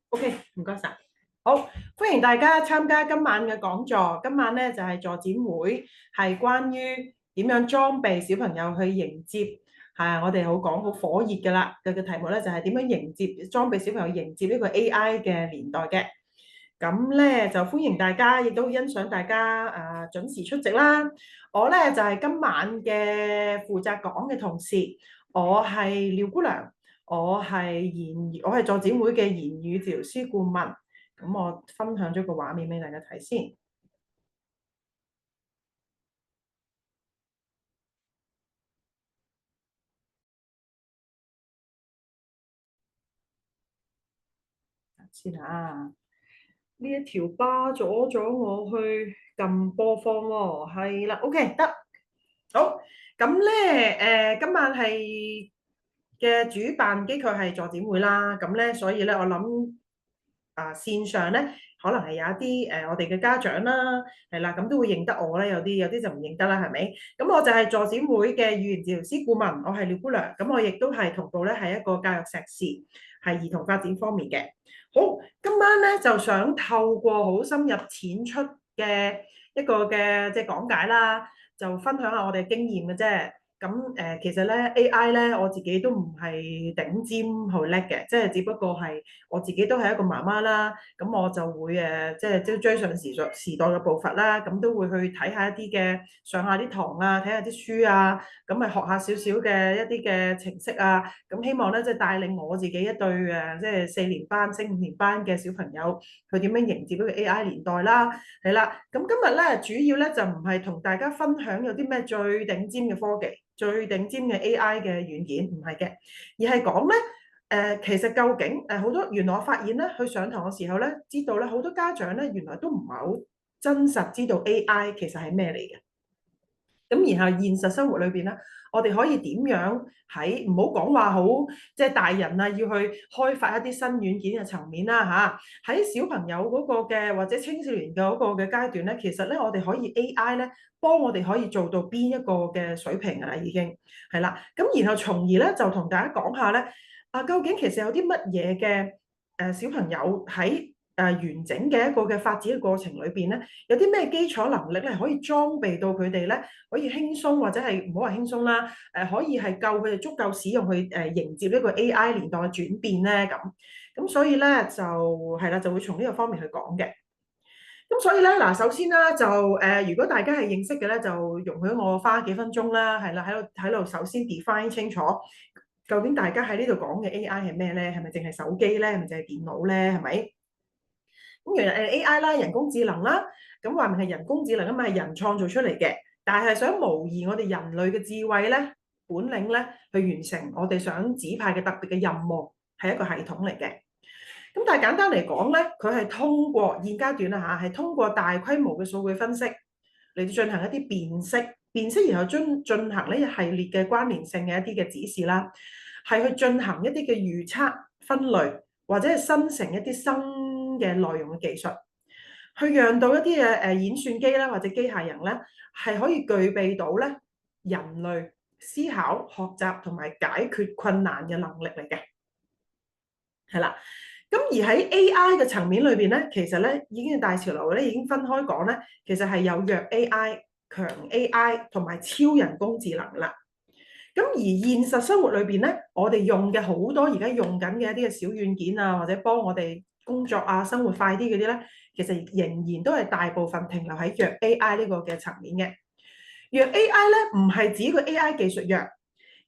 OK，唔該晒。好，歡迎大家參加今晚嘅講座。今晚咧就係助展會，係關於點樣裝備小朋友去迎接我哋好火熱嘅啦嘅題目咧，就係點樣迎接裝備小朋友迎接呢個 AI 嘅年代嘅。咁咧就歡迎大家，亦都欣賞大家準時出席啦。我咧就係今晚嘅負責講嘅同事，我係廖姑娘。我係助展會嘅言語治療師顧問，咁我分享咗個畫面俾大家睇先。先啊，呢一條巴阻咗我去撳播放喎，係啦，OK 得，好，咁咧今晚係嘅主辦機構係助展會啦，咁咧所以咧我諗線上咧可能係有一啲我哋嘅家長啦，係啦，咁都會認得我咧，有啲就唔認得啦，係咪？咁我就係助展會嘅語言治療師顧問，我係廖姑娘，咁我亦都係同步咧係一個教育碩士，係兒童發展方面嘅。好，今晚咧就想透過好深入淺出嘅一個嘅即係講解啦，就分享下我哋經驗嘅啫。咁其實咧 AI 咧，我自己都唔係頂尖好叻嘅，即係只不過係我自己都係一個媽媽啦。咁我就會即係追上時代嘅步伐啦。咁都會去睇下一啲嘅上下啲堂啊，睇下啲書啊，咁咪學下少少嘅一啲嘅程式啊。咁希望咧即係帶領我自己一對即係4年班升5年班嘅小朋友，去點樣迎接呢個 AI 年代啦。係啦，咁今日咧主要咧就唔係同大家分享有啲咩最頂尖嘅科技。最頂尖嘅 AI 嘅軟件唔係嘅，而係講咧其實究竟好多原來我發現咧，去上堂嘅時候咧，知道咧好多家長咧原來都唔係好真實知道 AI 其實係咩嚟嘅。咁然後現實生活裏邊咧，我哋可以點樣喺唔好講話好即係大人啊，要去開發一啲新軟件嘅層面啦嚇。喺小朋友嗰個嘅或者青少年嘅嗰個嘅階段咧，其實咧我哋可以 AI 咧幫我哋可以做到邊一個嘅水平啊？已經係啦。咁然後從而咧就同大家講下咧究竟其實有啲乜嘢嘅小朋友喺完整嘅一個嘅發展嘅過程裏邊咧，有啲咩基礎能力咧可以裝備到佢哋咧，可以輕鬆或者係唔好話輕鬆啦，可以係夠佢哋足夠使用去迎接呢個 AI 年代嘅轉變咧咁所以咧就係啦，就會從呢個方面去講嘅。咁所以咧嗱，首先啦就如果大家係認識嘅咧，就容許我花幾分鐘啦，係啦，喺度首先 define 清楚，究竟大家喺呢度講嘅 AI 係咩咧？係咪淨係手機咧？係咪淨係電腦咧？係咪？咁其實AI 啦，人工智能啦，咁話明係人工智能啊嘛，係人創造出嚟嘅，但係想模擬我哋人類嘅智慧咧、本領咧，去完成我哋想指派嘅特別嘅任務，係一個系統嚟嘅。咁但係簡單嚟講咧，佢係通過現階段啦嚇，係通過大規模嘅數據分析嚟進行一啲辨識，然後進行呢一系列嘅關聯性嘅一啲嘅指示啦，係去進行一啲嘅預測、分類或者係生成一啲新嘅內容嘅技術，去讓到一啲嘅演算機啦或者機械人咧係可以具備到咧人類思考、學習同埋解決困難嘅能力嚟嘅，係啦。咁而喺 AI 嘅層面裏邊咧，其實咧已經係大潮流咧，已經分開講咧，其實係有弱 AI、強 AI 同埋超人工智能啦。咁而現實生活裏邊咧，我哋用嘅好多而家用緊嘅一啲嘅小軟件啊，或者幫我哋工作啊、生活快啲嗰啲咧，其實仍然都係大部分停留喺弱 AI 呢個嘅層面嘅。弱 AI 咧唔係指個 AI 技術弱，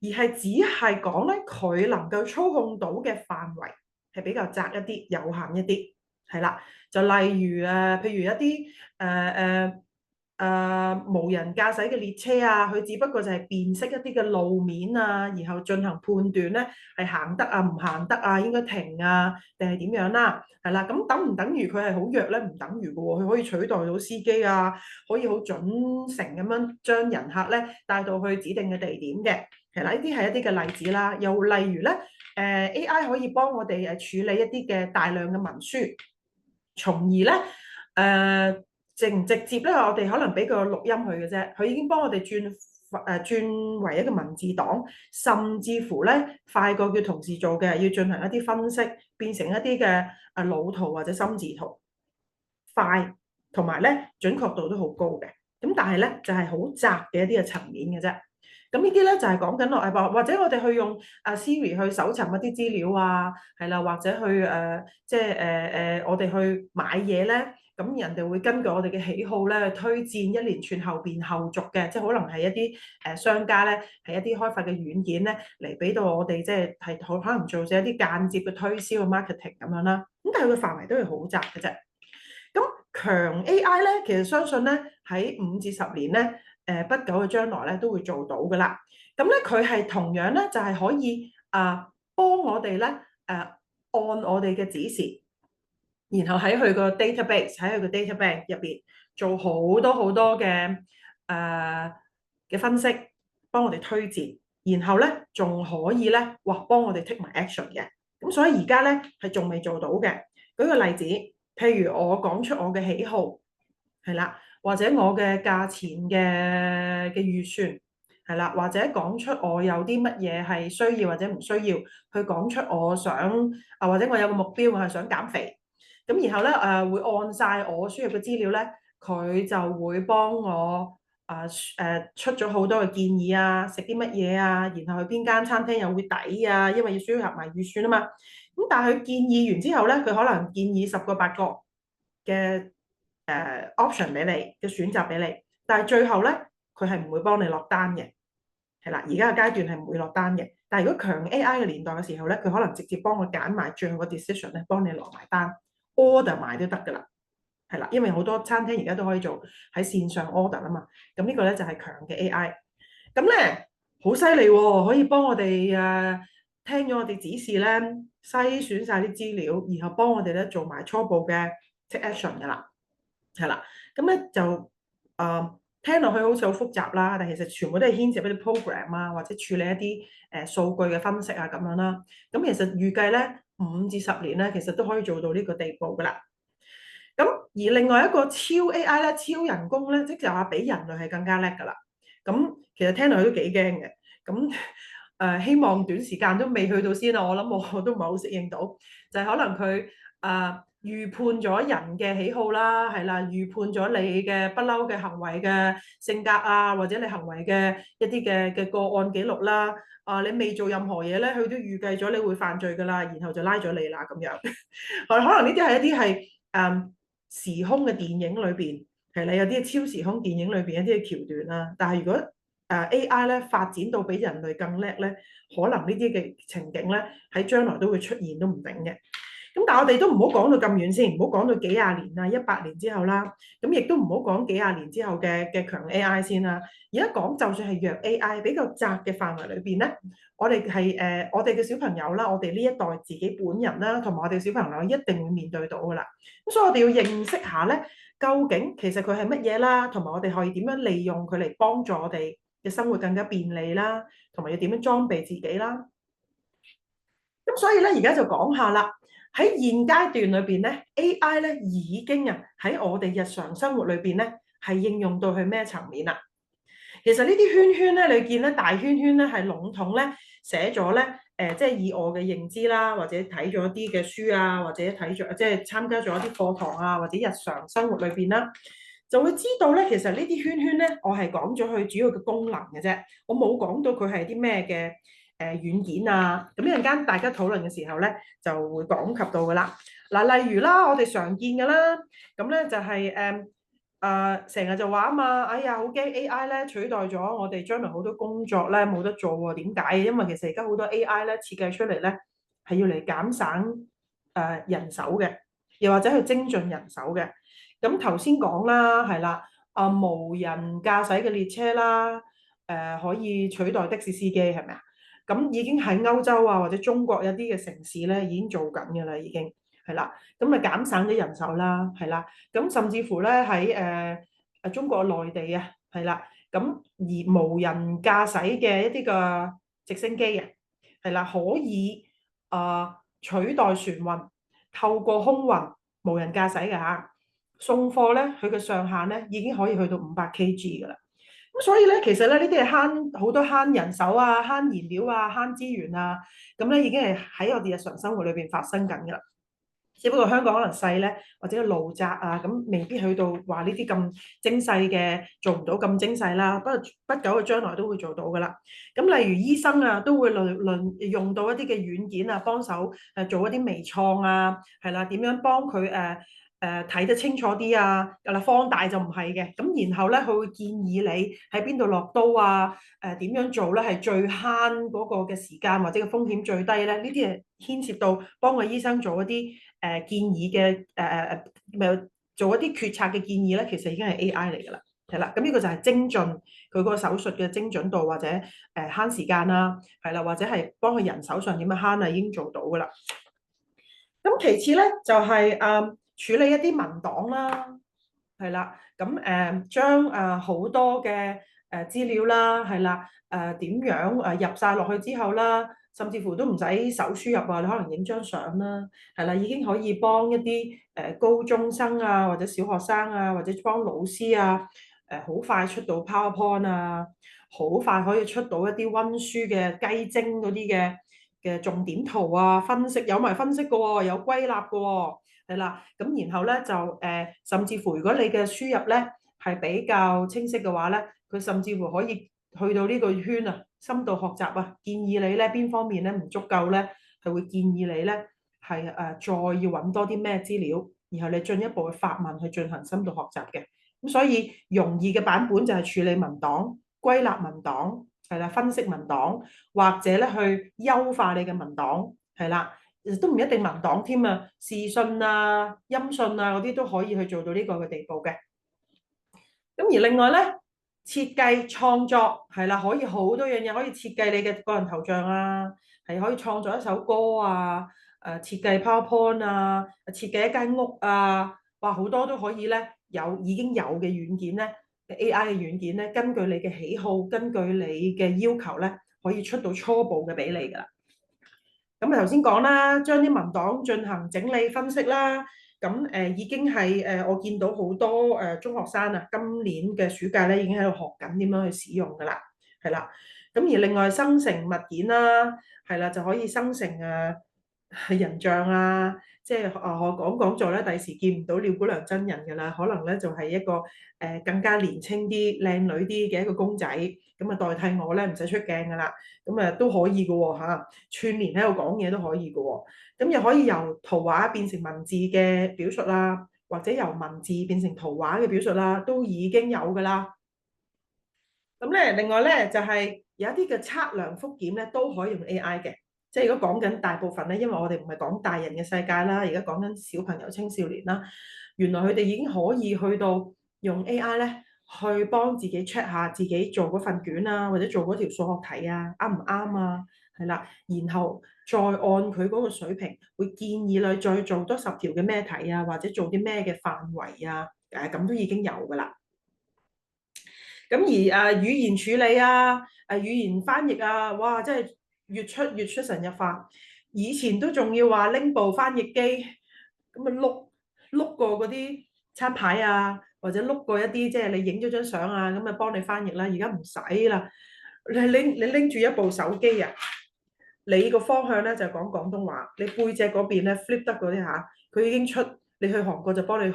而係只係講咧佢能夠操控到嘅範圍係比較窄一啲、有限一啲，係啦。就例如譬如一啲無人駕駛嘅列車啊，佢只不過就係辨識一啲嘅路面啊，然後進行判斷咧，係行得啊、唔行得啊、應該停啊，定係點樣啦？係啦，咁等唔等於佢係好弱咧？唔等於嘅喎，佢可以取代到司機啊，可以好準成咁樣將人客咧帶到去指定嘅地點嘅。係啦，呢啲係一啲嘅例子啦。又例如咧，AI 可以幫我哋處理一啲嘅大量嘅文書，從而咧直唔直接咧，我哋可能俾個錄音佢嘅啫，佢已經幫我哋轉轉為一個文字檔，甚至乎咧快過叫同事做嘅，要進行一啲分析，變成一啲嘅腦圖或者心字圖，快同埋咧準確度都好高嘅。咁但係咧就係好窄嘅一啲嘅層面嘅啫。咁呢啲咧就係講緊落或者我哋去用Siri 去搜尋一啲資料啊，係啦，或者去即係我哋去買嘢咧，咁人哋會根據我哋嘅喜好咧推薦一連串後邊後續嘅，即係可能係一啲商家咧係一啲開發嘅軟件咧嚟俾到我哋，即係可能做咗一啲間接嘅推銷嘅 marketing 咁樣啦。咁但係佢範圍都係好窄嘅啫。咁強 AI 咧，其實相信咧喺5至10年咧，不久嘅將來咧都會做到㗎啦。咁咧佢係同樣咧就係可以幫我哋咧按我哋嘅指示，然後喺佢個 database 喺佢個 database 入邊做好多好多嘅嘅分析，幫我哋推薦，然後咧仲可以咧幫我哋 take 埋 action 嘅。咁所以而家咧係仲未做到嘅。舉個例子。譬如我講出我嘅喜好，係啦，或者我嘅價錢嘅預算，係啦，或者講出我有啲乜嘢係需要或者唔需要，去講出我想或者我有個目標，我係想減肥，咁然後咧會按晒我輸入嘅資料咧，佢就會幫我出咗好多嘅建議啊，食啲乜嘢啊，然後去邊間餐廳又會抵啊，因為要需要合埋預算啊嘛。咁但係佢建議完之後咧，佢可能建議10個8個嘅option 俾你嘅選擇俾你，但係最後咧佢係唔會幫你落單嘅，係啦，而家嘅階段係唔會落單嘅。但係如果強 AI 嘅年代嘅時候咧，佢可能直接幫我揀埋最後個 decision 咧，幫你落埋單 order 埋都得㗎啦，係啦，因為好多餐廳而家都可以做喺線上 order 啊嘛。咁呢個咧就係強嘅 AI，咁咧好犀利喎，可以幫我哋聽咗我哋指示咧，篩選晒啲資料，然後幫我哋咧做埋初步嘅 take action 㗎啦，係啦。咁咧就聽落去好似好複雜啦，但其實全部都係牽涉一啲 program 啊，或者處理一啲數據嘅分析啊咁樣啦。咁其實預計咧5至10年咧，其實都可以做到呢個地步㗎啦。咁而另外一個超 AI 咧，超人工咧，即係話比人類係更加叻㗎啦。咁其實聽落去都幾驚嘅。咁希望短時間都未去到先啦。我諗我都唔係好適應到，就係可能佢預判咗人嘅喜好啦，係啦，預判咗你嘅不嬲嘅行為嘅性格啊，或者你行為嘅一啲嘅個案記錄啦。你未做任何嘢咧，佢都預計咗你會犯罪㗎啦，然後就拉咗你啦咁樣。可能呢啲係一啲係時空嘅電影裏邊，係你有啲超時空電影裏邊一啲嘅橋段啦。但係如果AI 咧發展到比人類更叻咧，可能呢啲嘅情景咧喺將來都會出現都唔定嘅。咁但係我哋都唔好講到咁遠先，唔好講到幾廿年啊、100年之後啦。咁亦都唔好講幾廿年之後嘅強 AI 先啦。而家講就算係弱 AI 比較窄嘅範圍裏邊咧，我哋係我哋嘅小朋友啦，我哋呢一代自己本人啦，同埋我哋小朋友一定會面對到噶啦。咁所以我哋要認識下咧，究竟其實佢係乜嘢啦，同埋我哋可以點樣利用佢嚟幫助我哋嘅生活更加便利啦，同埋要點樣裝備自己啦。咁所以咧，而家就講下啦。喺現階段裏邊咧，AI 咧已經喺我哋日常生活裏邊咧係應用到去咩層面啦？其實呢啲圈圈咧，你見咧大圈圈咧係籠統咧寫咗咧即係以我嘅認知啦，或者睇咗啲嘅書啊，或者睇咗即係參加咗一啲課堂啊，或者日常生活裏邊啦，就會知道咧，其實呢啲圈圈咧，我係講咗佢主要嘅功能嘅啫，我冇講到佢係啲咩嘅。軟件啊，咁一陣間大家討論嘅時候咧，就會講及到噶啦。嗱，例如啦，我哋常見嘅啦，咁咧就係成日就話啊嘛，哎呀，好驚 AI 咧取代咗我哋將來好多工作咧冇得做喎。點解？因為其實而家好多 AI 咧設計出嚟咧係要嚟減省人手嘅，又或者去精進人手嘅。咁頭先講啦，係啦，無人駕駛嘅列車啦，可以取代的士司機係咪啊？咁已經喺歐洲啊，或者中國有啲嘅城市咧，已經做緊嘅啦，已經係啦。咁咪減省咗人手啦，係啦。咁甚至乎咧喺中國內地啊，係啦。咁而無人駕駛嘅一啲嘅直升機啊，係啦，可以取代船運，透過空運無人駕駛嘅嚇送貨咧，佢嘅上限咧已經可以去到500kg 噶啦。咁所以咧，其實咧呢啲係慳好多慳人手啊、慳燃料啊、慳資源啊，咁咧已經係喺我哋日常生活裏邊發生緊㗎啦。只不過香港可能細咧，或者個路窄啊，咁未必去到話呢啲咁精細嘅，做唔到咁精細啦。不過不久嘅將來都會做到㗎啦。咁例如醫生啊，都會用到一啲嘅軟件啊，幫手做一啲微創啊，係啦，點樣幫佢睇得清楚啲啊？嗱，放大就唔係嘅。咁然後咧，佢會建議你喺邊度落刀啊？點樣做咧係最慳嗰個嘅時間或者個風險最低咧？呢啲係牽涉到幫個醫生做一啲建議嘅咪做一啲決策嘅建議咧，其實已經係 AI 嚟㗎啦。係啦，咁呢個就係精進佢個手術嘅精準度，或者慳時間啦，係啦，或者係幫佢人手上點樣慳啊，已經做到㗎啦。咁其次咧就係處理一啲文檔啦，係啦，咁將好多嘅資料啦，係啦，點樣入晒落去之後啦，甚至乎都唔使手輸入啊，你可能影張相啦，係啦，已經可以幫一啲高中生啊，或者小學生啊，或者幫老師啊，好快出到 PowerPoint 啊，好快可以出到一啲溫書嘅雞精嗰啲嘅重點圖啊，分析有埋分析嘅喎，有歸納嘅喎。係啦，咁然後咧就甚至乎如果你嘅輸入咧係比較清晰嘅話咧，佢甚至乎可以去到呢個圈啊，深度學習啊，建議你咧邊方面咧唔足夠咧，係會建議你咧係再要揾多啲咩資料，然後你進一步嘅發問去進行深度學習嘅。咁所以容易嘅版本就係處理文檔、歸納文檔，係啦，分析文檔，或者咧去優化你嘅文檔，係啦。都唔一定文檔添啊，視訊啊、音訊啊嗰啲都可以去做到呢個嘅地步嘅。咁而另外咧，設計創作係啦，可以好多樣嘢可以設計你嘅個人頭像啊，係可以創作一首歌啊，設計 PowerPoint 啊，設計一間屋啊，哇好多都可以咧，已經有嘅軟件咧，AI 嘅軟件咧，根據你嘅喜好，根據你嘅要求咧，可以出到初步嘅俾你㗎啦。咁啊頭先講啦，將啲文檔進行整理分析啦，咁已經係我見到好多中學生啊，今年嘅暑假咧已經喺度學緊點樣去使用噶啦，係啦。咁而另外生成物件啦，係啦就可以生成人像啊，即係我講座咧，第時見唔到廖姑娘真人噶啦，可能咧就係一個更加年輕啲、靚女啲嘅一個公仔，咁啊代替我咧唔使出鏡噶啦，咁啊都可以噶喎嚇。串連喺度講嘢都可以嘅喎，咁又可以由圖畫變成文字嘅表述啦，或者由文字變成圖畫嘅表述啦，都已經有㗎啦。咁咧，另外咧就係有一啲嘅測量複檢咧都可以用 AI 嘅，即係如果講緊大部分咧，因為我哋唔係講大人嘅世界啦，而家講緊小朋友、青少年啦，原來佢哋已經可以去到用 AI 咧去幫自己 check 下自己做嗰份卷啊，或者做嗰條數學題啊，啱唔啱啊？係啦，然後再按佢嗰個水平，會建議你再做多10條嘅咩題啊，或者做啲咩嘅範圍啊，咁都已經有㗎啦。咁而語言處理啊，語言翻譯啊，哇！真係越出神入化。以前都仲要話拎部翻譯機，咁啊碌過嗰啲餐牌啊，或者碌過一啲即係你影咗張相啊，咁啊幫你翻譯啦。而家唔使啦，你拎住一部手機啊，你個方向咧就講廣東話，你背脊嗰邊咧 flip 得嗰啲嚇，佢已經出。你去韓國就幫你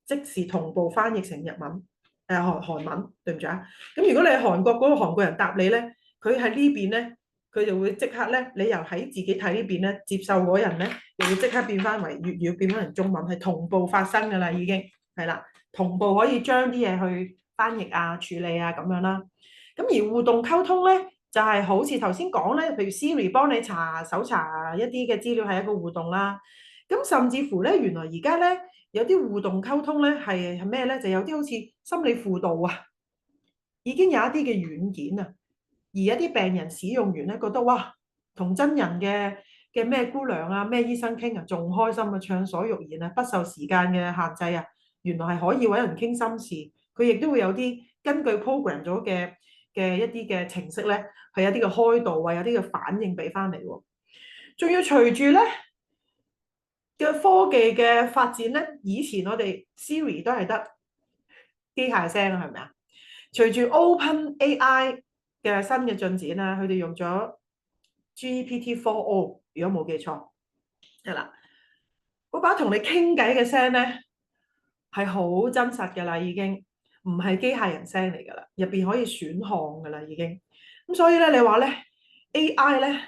即時同步翻譯成日文。韓文，對唔住啊。咁如果你係韓國嗰個韓國人答你咧，佢喺呢邊咧，佢就會即刻咧，你又喺自己睇呢邊咧，接受嗰人咧，又會即刻變翻為粵語，變翻成中文，係同步發生㗎啦，已經係啦，同步可以將啲嘢去翻譯啊、處理啊咁樣啦。咁而互動溝通咧，就係好似頭先講咧，譬如 Siri 幫你搜查一啲嘅資料係一個互動啦。咁甚至乎咧，原來而家咧有啲互動溝通咧係咩咧？就有啲好似心理輔導啊，已經有一啲嘅軟件啊，而一啲病人使用完咧覺得哇，同真人嘅咩姑娘啊、咩醫生傾啊，仲開心啊，暢所欲言啊，不受時間嘅限制啊，原來係可以揾人傾心事。佢亦都會有啲根據 program 咗嘅一啲嘅程式咧，係有啲嘅開導啊，有啲嘅反應俾翻嚟喎。仲要隨住咧嘅科技嘅發展咧，以前我哋 Siri 都係得機械聲啊，係咪啊？隨住 OpenAI 嘅新嘅進展啦，佢哋用咗 GPT-4o，如果冇記錯，係啦，嗰把同你傾偈嘅聲咧係好真實㗎啦，已經唔係機械人聲嚟㗎啦，入邊可以選項㗎啦，已經。咁所以咧，你話咧 AI 咧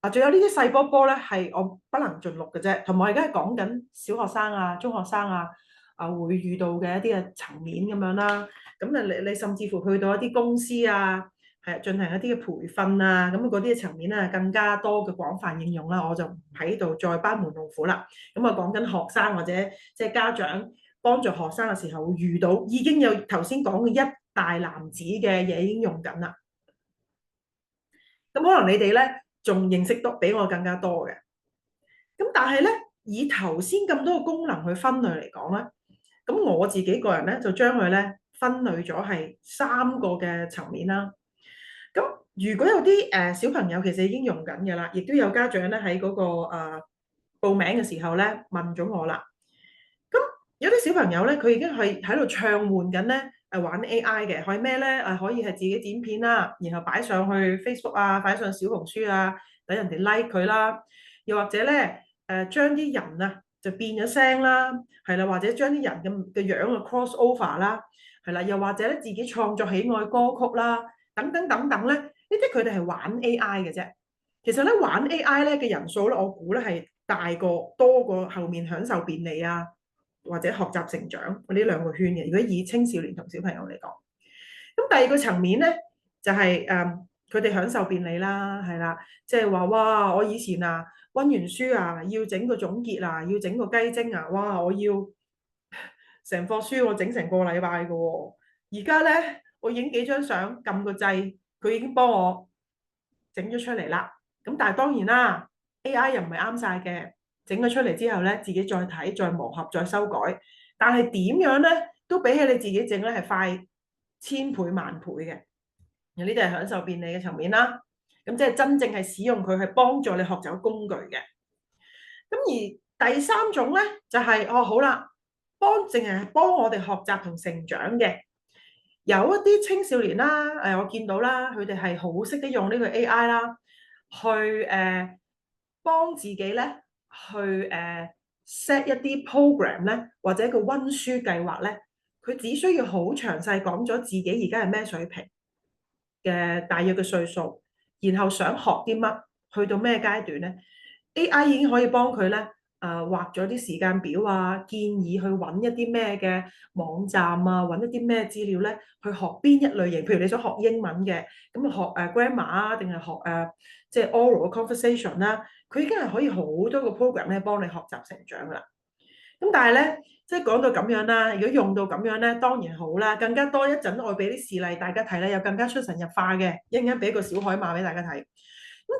啊，仲有呢啲細波波咧，係我不能盡錄嘅啫。同埋我而家係講緊小學生啊、中學生啊會遇到嘅一啲嘅層面咁樣啦。咁啊，你甚至乎去到一啲公司啊，係進行一啲嘅培訓啊，咁嗰啲嘅層面咧更加多嘅廣泛應用啦。我就唔喺度再班門弄斧啦。咁啊，講緊學生或者即係家長幫助學生嘅時候遇到，已經有頭先講嘅一大籃子嘅嘢已經用緊啦。咁可能你哋咧仲認識多比我更加多嘅，咁但係咧以頭先咁多個功能去分類嚟講咧，咁我自己個人咧就將佢咧分類咗係三個嘅層面啦。咁如果有啲小朋友其實已經用緊嘅啦，亦都有家長咧喺嗰個報名嘅時候咧問咗我啦。咁有啲小朋友咧，佢已經係喺度暢換緊咧，玩 AI 嘅，係咩咧？可以係自己剪片啦，然後擺上去 Facebook 啊，擺上小紅書啊，等人哋 like 佢啦。又或者咧，將啲人啊就變咗聲啦，係啦，或者將啲人嘅樣啊 cross over 啦，係啦，又或者咧自己創作喜愛歌曲啦，等等等等咧，呢啲佢哋係玩 AI 嘅啫。其實咧玩 AI 咧嘅人數咧，我估咧係大過多過後面享受便利啊，或者學習成長呢兩個圈嘅。如果以青少年同小朋友嚟講，咁第二個層面咧就係佢哋享受便利啦，係啦，即係話哇，我以前啊温完書啊要整個總結啊，要整個雞精啊，哇，我要成課書我整成個禮拜嘅喎。而家咧我影幾張相，撳個掣，佢已經幫我整咗出嚟啦。咁但係當然啦，AI 又唔係啱晒嘅，整咗出嚟之後咧，自己再睇、再磨合、再修改。但係點樣咧，都比起你自己整咧係快千倍萬倍嘅。呢啲係享受便利嘅層面啦。咁即係真正係使用佢係幫助你學習工具嘅。咁而第三種咧就係好啦，淨係幫我哋學習同成長嘅。有一啲青少年啦，我見到啦，佢哋係好識得用呢個 AI 啦，去幫自己咧，去set 一啲 program 咧，或者個温書計劃咧，佢只需要好詳細講咗自己而家係咩水平嘅大約嘅歲數，然後想學啲乜，去到咩階段咧，AI 已經可以幫佢咧。畫咗啲時間表啊，建議去揾一啲咩嘅網站啊，揾一啲咩資料咧，去學邊一類型。譬如你想學英文嘅，咁學grammar 啊，定係學即係 oral conversation 啦，佢已經係可以好多個 program 咧幫你學習成長噶啦。咁但係咧，即係講到咁樣啦，如果用到咁樣咧，當然好啦。更加多一陣，我俾啲事例大家睇咧，有更加出神入化嘅，一陣間俾個小海馬俾大家睇。咁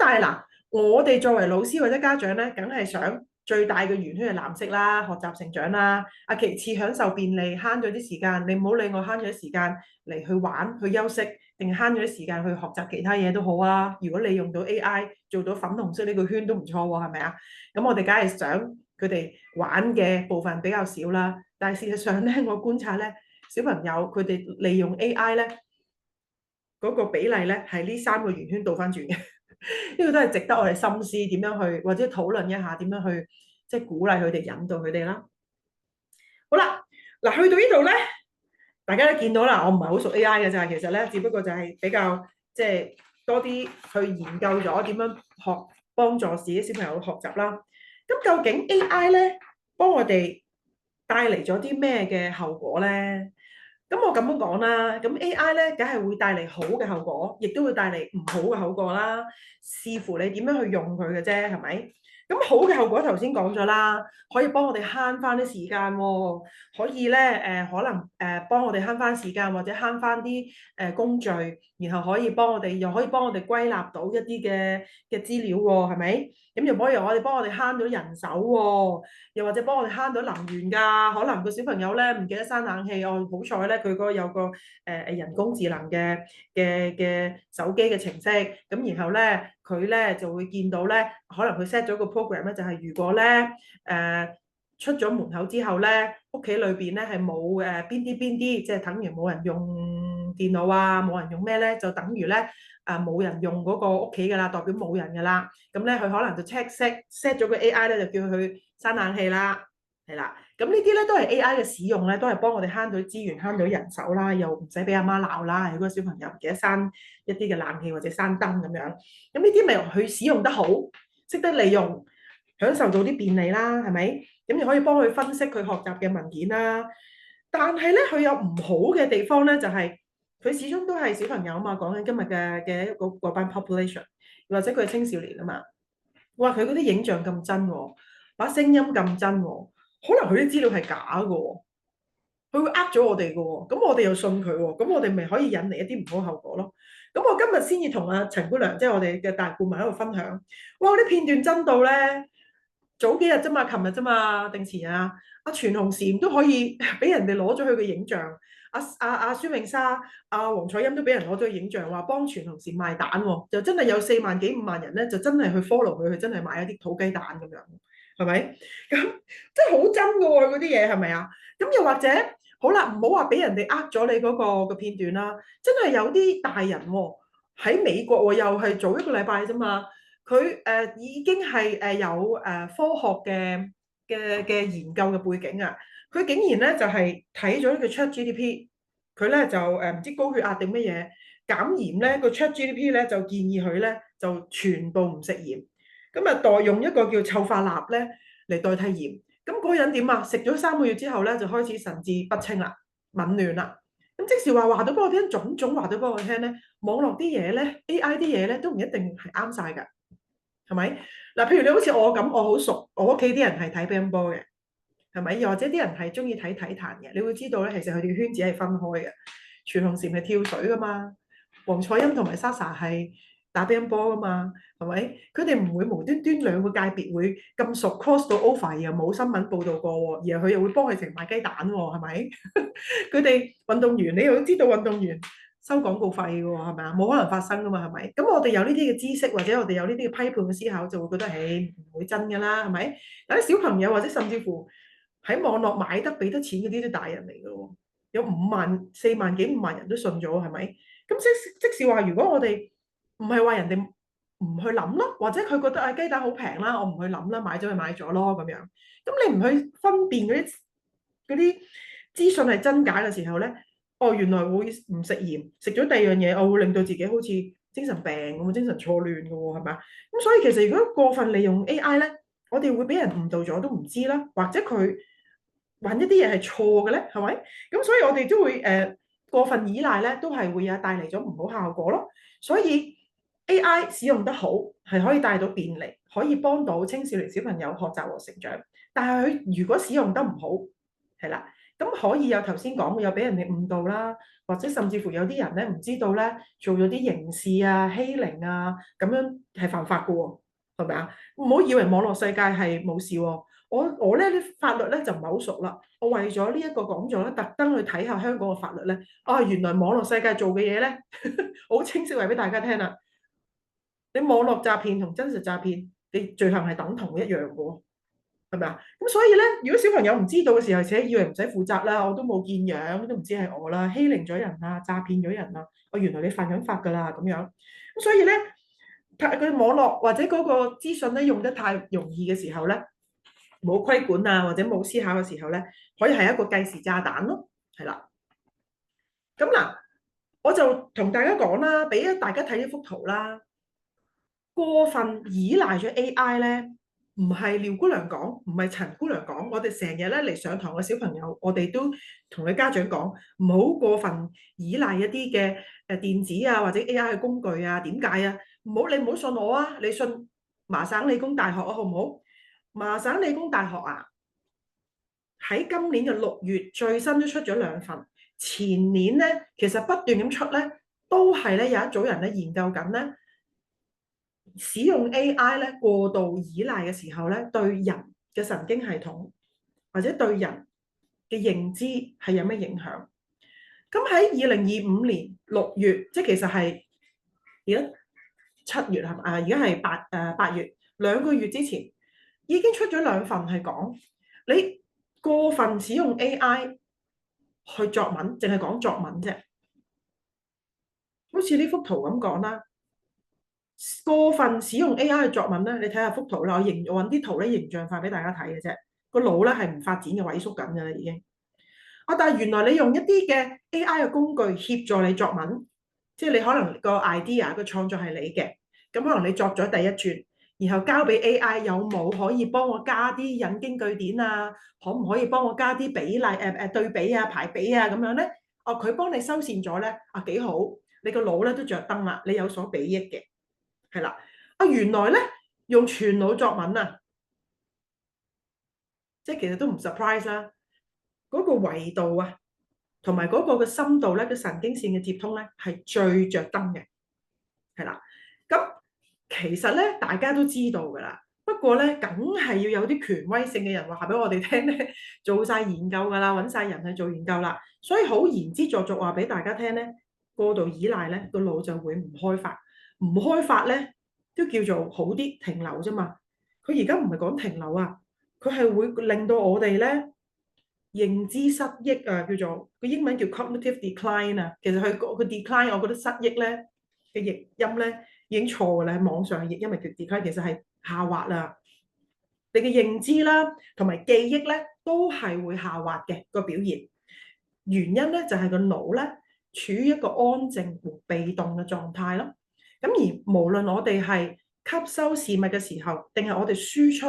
但係嗱，我哋作為老師或者家長咧，梗係想最大嘅圓圈係藍色啦，學習成長啦。其次享受便利，慳咗啲時間。你唔好理我慳咗啲時間嚟去玩、去休息，定係慳咗啲時間去學習其他嘢都好啊。如果你用到 AI 做到粉紅色呢個圈都唔錯喎，係咪啊？咁我哋梗係想佢哋玩嘅部分比較少啦。但係事實上咧，我觀察咧，小朋友佢哋利用 AI 咧嗰個比例咧係呢三個圓圈倒翻轉嘅。呢個都係值得我哋深思點樣去，或者討論一下點樣去，即係鼓勵佢哋、引導佢哋啦。好啦，嗱去到呢度咧，大家都見到啦，我唔係好熟 AI 嘅咋，其實咧，只不過就係比較即係多啲去研究咗點樣幫助自己小朋友學習啦。咁究竟 AI 咧幫我哋帶嚟咗啲咩嘅後果咧？咁我咁樣講啦，咁 AI 咧，梗係會帶嚟好嘅後果，亦都會帶嚟唔好嘅後果啦。視乎你點樣去用佢嘅啫，係咪？咁好嘅後果頭先講咗啦，可以幫我哋慳翻啲時間喎，可以咧可能幫我哋慳翻時間，或者慳翻啲工序，然後可以幫我哋，又可以幫我哋歸納到一啲嘅資料喎，係咪？咁又可以幫我哋慳到人手喎，又或者幫我哋慳到能源㗎。可能個小朋友咧唔記得閂冷氣，好彩咧佢嗰個有個人工智能嘅手機嘅程式，咁然後咧佢咧就會見到咧，可能佢 set 咗個 program 咧，就係如果咧出咗門口之後咧，屋企裏邊咧係冇邊啲，即係等於冇人用電腦啊，冇人用咩咧，就等於咧冇人用嗰個屋企噶啦，代表冇人噶啦。咁咧佢可能就 set 咗個 AI 咧，就叫佢去閂冷氣啦，係啦。咁呢啲咧都係 AI 嘅使用咧，都係幫我哋慳到資源、慳到人手啦，又唔使俾阿媽鬧啦。如果小朋友唔記得閂一啲嘅冷氣或者閂燈咁樣，咁呢啲咪佢使用得好，識得利用，享受到啲便利啦，係咪？咁又可以幫佢分析佢學習嘅文件啦。但係咧，佢有唔好嘅地方咧，就係、佢始終都係小朋友啊嘛。講緊今日嘅嗰班 population，或者佢係青少年啊嘛。哇！佢嗰啲影像咁真喎，把聲音咁真喎，可能佢啲資料係假嘅喎，佢會呃咗我哋嘅喎。咁我哋又信佢喎，咁我哋咪可以引嚟一啲唔好後果咯。咁我今日先至同阿陳姑娘，即係我哋嘅大顧問喺度分享。哇！啲片段真到咧〜早幾日啫嘛，琴日啫嘛，定前啊，阿全紅嬋都可以俾人哋攞咗佢嘅影像，阿孫穎莎、黃彩欣都俾人攞咗個影像，話幫全紅嬋賣蛋喎，就真係有4萬幾5萬人咧，就真係去 follow 佢，佢真係買一啲土雞蛋咁樣，係咪？咁真係好真㗎喎，嗰啲嘢係咪啊？咁又或者好啦，唔好話俾人哋呃咗你嗰個片段啦，真係有啲大人喎喺美國喎，又係早一個禮拜啫嘛。佢已經係有科學嘅研究嘅背景啊！佢竟然咧就係睇咗呢個 ChatGPT，佢咧就唔知高血壓定乜嘢減鹽咧，個 ChatGPT 咧就建議佢咧就全部唔食鹽，咁啊代用一個叫臭化鈉咧嚟代替鹽。咁嗰個人點啊？食咗3個月之後咧就開始神志不清啦、紊亂啦。咁即時話到俾我聽，種種話到俾我聽咧，網絡啲嘢咧、AI 啲嘢咧都唔一定係啱晒㗎。係咪？嗱，譬如你好似我咁，我好熟，我屋企啲人係睇乒乓波嘅，係咪？又或者啲人係中意睇體壇嘅，你會知道咧，其實佢哋圈子係分開嘅。全紅嬋係跳水噶嘛，黃彩欣同埋 Sasa 係打乒乓波噶嘛，係咪？佢哋唔會無端端兩個界別會咁熟 cross 到 over，而又冇新聞報導過喎，而佢又會幫佢成賣雞蛋喎，係咪？佢哋運動員，你又知道運動員收廣告費嘅喎，係咪啊？冇可能發生噶嘛，係咪？咁我哋有呢啲嘅知識，或者我哋有呢啲嘅批判嘅思考，就會覺得，誒唔會真㗎啦，係咪？有啲小朋友或者甚至乎喺網絡買得俾得錢嗰啲都大人嚟嘅喎，有4萬幾5萬人都信咗，係咪？咁即使話，如果我哋唔係話人哋唔去諗咯，或者佢覺得啊雞蛋好平啦，我唔去諗啦，買咗就買咗咯咁樣。咁你唔去分辨嗰啲資訊係真假嘅時候咧？哦，原來會唔食鹽，食咗第二樣嘢，我會令到自己好似精神病咁，精神錯亂嘅喎，係咪？咁所以其實如果過分利用 AI 咧，我哋會俾人誤導咗都唔知啦，或者佢揾一啲嘢係錯嘅咧，係咪？咁所以我哋都會過分依賴咧，都係會有帶嚟咗唔好效果咯。所以 AI 使用得好係可以帶到便利，可以幫到青少年小朋友學習和成長。但係佢如果使用得唔好，係啦。咁可以有頭先講，有俾人哋誤導啦，或者甚至乎有啲人咧唔知道咧，做咗啲刑事啊、欺凌啊，咁樣係犯法嘅喎，係咪啊？唔好以為網絡世界係冇事喎。我咧啲法律咧就唔係好熟啦。我為咗呢一個講座咧，特登去睇下香港嘅法律咧。啊，原來網絡世界做嘅嘢咧，好清晰話俾大家聽啦。你網絡詐騙同真實詐騙，你罪行係等同一樣嘅喎。係咪啊？咁所以咧，如果小朋友唔知道嘅時候，且以為唔使負責啦，我都冇見樣，都唔知係我啦，欺凌咗人啦，詐騙咗人啦，我原來你犯緊法㗎啦，咁樣。咁所以咧，佢網絡或者嗰個資訊咧用得太容易嘅時候咧，冇規管啊，或者冇思考嘅時候咧，可以係一個計時炸彈咯，係啦。咁嗱，我就同大家講啦，俾大家睇呢幅圖啦。過分依賴咗 AI 咧，唔係廖姑娘講，唔係陳姑娘講，我哋成日咧嚟上堂嘅小朋友，我哋都同佢家長講，唔好過分依賴一啲嘅電子啊或者 AI 嘅工具啊。點解啊？你唔好信我啊，你信麻省理工大學啊，好唔好？麻省理工大學啊，喺今年嘅6月最新都出咗2份，前年咧其實不斷咁出咧，都係咧有一組人咧研究緊咧。使用 AI 咧過度依賴嘅時候咧，對人嘅神經系統或者對人嘅認知係有咩影響？咁喺2025年6月，即係其實係而家7月係咪啊？而家係8月，2個月之前已經出咗2份係講你過分使用 AI 去作文，淨係講作文啫。好似呢幅圖咁講啦，過分使用 AI 去作文咧，你睇下幅圖啦，我揾啲圖咧形象化俾大家睇嘅啫。個腦咧係唔發展嘅，萎縮緊嘅啦已經。但係原來你用一啲嘅 AI 嘅工具協助你作文，即係你可能個 idea 個創作係你嘅，咁可能你作咗第一轉，然後交俾 AI，有冇可以幫我加啲引經據典啊？可唔可以幫我加啲比例對比啊、排比啊咁樣咧？佢幫你修繕咗咧，幾好，你個腦咧都着燈啦，你有所裨益嘅，係啦。原來咧用全腦作文啊，即係其實都唔 surprise 啦。嗰個維度啊，同埋嗰個嘅深度咧，個神經線嘅接通咧，係最着燈嘅，係啦。咁其實咧，大家都知道㗎啦。不過咧，梗係要有啲權威性嘅人話俾我哋聽咧，做晒研究㗎啦，揾晒人去做研究啦。所以好言之鑿鑿話俾大家聽咧，過度依賴咧，個腦就會唔開發，唔開發咧都叫做好啲停留啫嘛。佢而家唔係講停留啊，佢係會令到我哋咧，認知失憶啊，叫做個英文叫 cognitive decline 啊。其實佢個 decline，我覺得失憶咧嘅譯音咧已經錯㗎啦。喺網上嘅譯音咪叫 decline，其實係下滑啦。你嘅認知啦同埋記憶咧都係會下滑嘅個表現。原因咧就係個腦咧處於一個安靜和被動嘅狀態咯。咁而無論我哋係吸收事物嘅時候，定係我哋輸出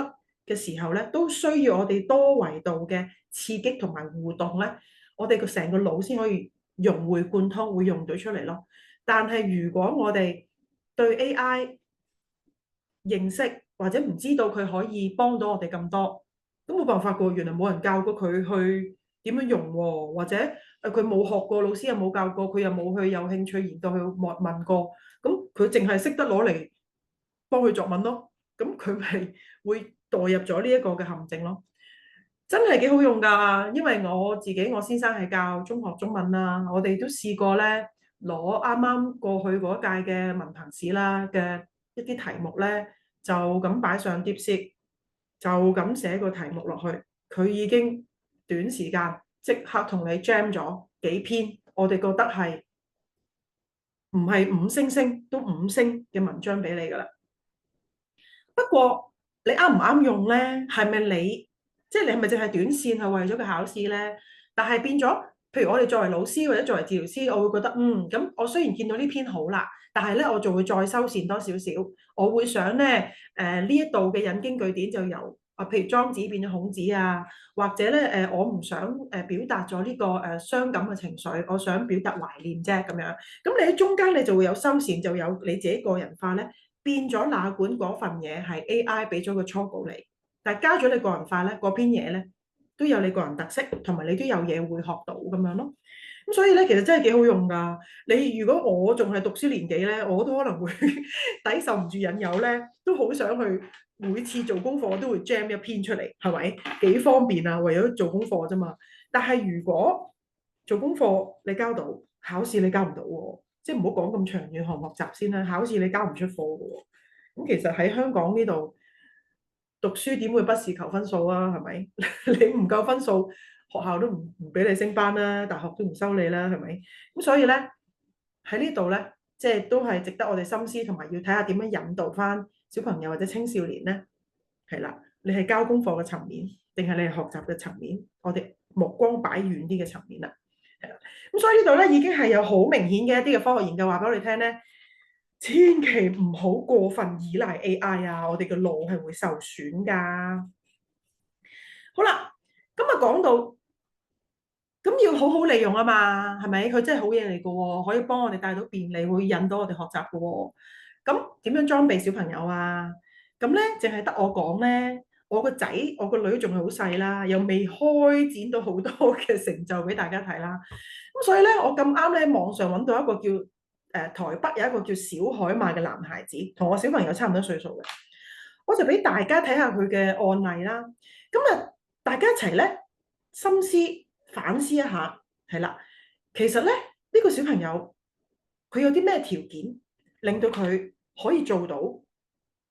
嘅時候咧，都需要我哋多維度嘅刺激同埋互動咧，我哋個成個腦先可以融會貫通，會用到出嚟咯。但係如果我哋對 AI 認識或者唔知道佢可以幫到我哋咁多，咁冇辦法㗎，原來冇人教過佢去點樣用喎，或者佢冇學過，老師又冇教過，佢又冇去有興趣研究去問過，咁佢淨係識得攞嚟幫佢作文咯，咁佢咪會墮入咗呢一個嘅陷阱咯。真係幾好用㗎，因為我先生係教中學中文啦，我哋都試過咧攞啱啱過去嗰屆嘅文憑試啦嘅一啲題目咧，就咁擺上 DeepSeek，就咁寫個題目落去，佢已經短時間即刻同你 jam 咗幾篇，我哋覺得係唔係五星星都五星嘅文章俾你㗎啦。不過你啱唔啱用咧？係咪你即係你係咪淨係短線係為咗個考試咧？但係變咗，譬如我哋作為老師或者作為治療師，我會覺得咁我雖然見到呢篇好啦，但係咧我就會再修繕多少少。我會想咧呢一度嘅引經據典就由譬如莊子變咗孔子啊，或者咧我唔想表達咗呢個傷感嘅情緒，我想表達懷念啫咁樣。咁你喺中間你就會有修繕，就有你自己個人化咧。變咗哪管嗰份嘢係 AI 俾咗個初稿你，但係加咗你個人化咧，嗰篇嘢咧都有你個人特色，同埋你都有嘢會學到咁樣咯。咁所以咧，其實真係幾好用㗎。你如果我仲係讀書年紀咧，我都可能會抵受唔住引誘咧，都好想去每次做功課我都會 jam 一篇出嚟，係咪幾方便啊？為咗做功課啫嘛。但係如果做功課你交到，考試你交唔到喎。即係唔好講咁長遠學習先啦，考試你交唔出課嘅喎。咁其實喺香港呢度讀書點會不是求分數啊？係咪？你唔夠分數，學校都唔俾你升班啦，大學都唔收你啦，係咪？咁所以咧喺呢度咧，即係都係值得我哋深思，同埋要睇下點樣引導翻小朋友或者青少年咧。係啦，你係交功課嘅層面，定係你係學習嘅層面？我哋目光擺遠啲嘅層面啦。咁所以呢度咧已經係有好明顯嘅一啲嘅科學研究話俾我哋聽咧，千祈唔好過分依賴 AI 啊！我哋嘅腦係會受損㗎。好啦，咁啊講到咁要好好利用啊嘛，係咪？佢真係好嘢嚟嘅喎，可以幫我哋帶到便利，會引到我哋學習嘅喎。咁點樣裝備小朋友啊？咁咧淨係得我講咧。我個仔、我個女仲係好細啦，又未開展到好多嘅成就俾大家睇啦。咁所以咧，我咁啱咧，網上揾到一個叫台北有一個叫小海馬嘅男孩子，同我小朋友差唔多歲數嘅，我就俾大家睇下佢嘅案例啦。咁啊，大家一齊咧深思反思一下，係啦，其實咧呢個小朋友佢有啲咩條件令到佢可以做到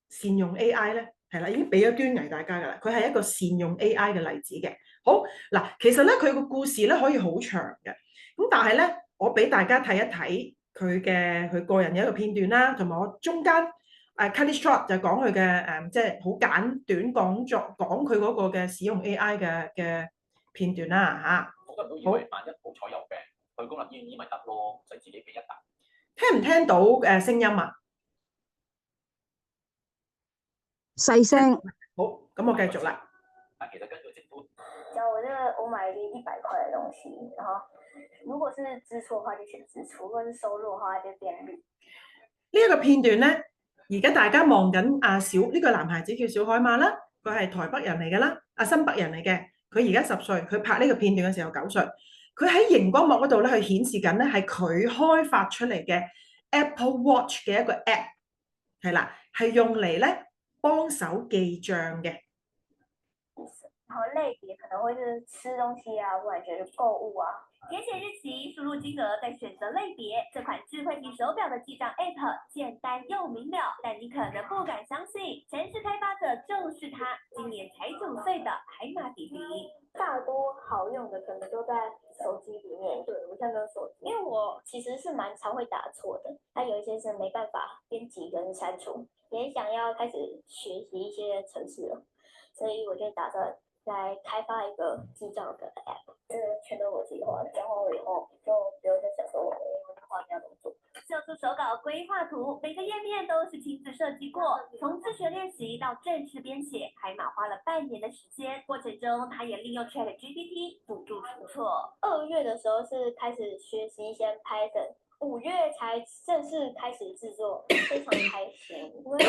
善用 AI 咧？係啦，已經俾咗端倪大家㗎啦。佢係一個善用 AI 嘅例子嘅。好嗱，其實咧佢個故事咧可以好長嘅，咁但係咧我俾大家睇一睇佢個人嘅一個片段啦，同埋我中間cut it short 就講佢嘅即係好簡短講佢嗰個嘅使用 AI 嘅片段啦嚇。我得唔到以為萬一好彩有病，去公立醫院醫咪得咯，唔使自己俾一啖。聽唔聽到聲音啊？細聲。好，咁我繼續啦。其實根據政府，我買了100塊的東西，然後如果是支出的話就寫支出，如果是收入的話就變率。呢一個片段咧，而家大家望緊呢個男孩子叫小海馬啦，佢係台北人嚟嘅啦，新北人嚟嘅，佢而家10歲，佢拍呢個片段嘅時候9歲，佢喺熒光幕嗰度咧，去顯示緊咧係佢開發出嚟嘅 Apple Watch 嘅一個 app， 係啦，係用嚟咧幫手記帳嘅。然後類別可能會是吃東西啊，或者是購物啊。填寫日期，輸入金額，再選擇類別。這款智慧型手錶的記賬 App 簡單又明了，但你可能不敢相信，程式開發者就是他，今年才9歲的海馬弟弟。大多好用的可能都在手機裡面，對，我現在都手機，因為我其實是蠻常會打錯的，它有一些是沒辦法編輯跟刪除，也想要開始學習一些程式了，所以我就打算來開發一個記賬的 app， 這個全都我自己畫的，然後以後就不用再想說我畫要怎麼做。秀出手稿規劃圖，每個頁面都是親自設計過，從自學練習到正式編寫，海馬花了半年的時間。過程中，他也利用 ChatGPT 輔助出錯。2月的時候是開始學習一些 Python，5月才正式開始製作，非常開心，因為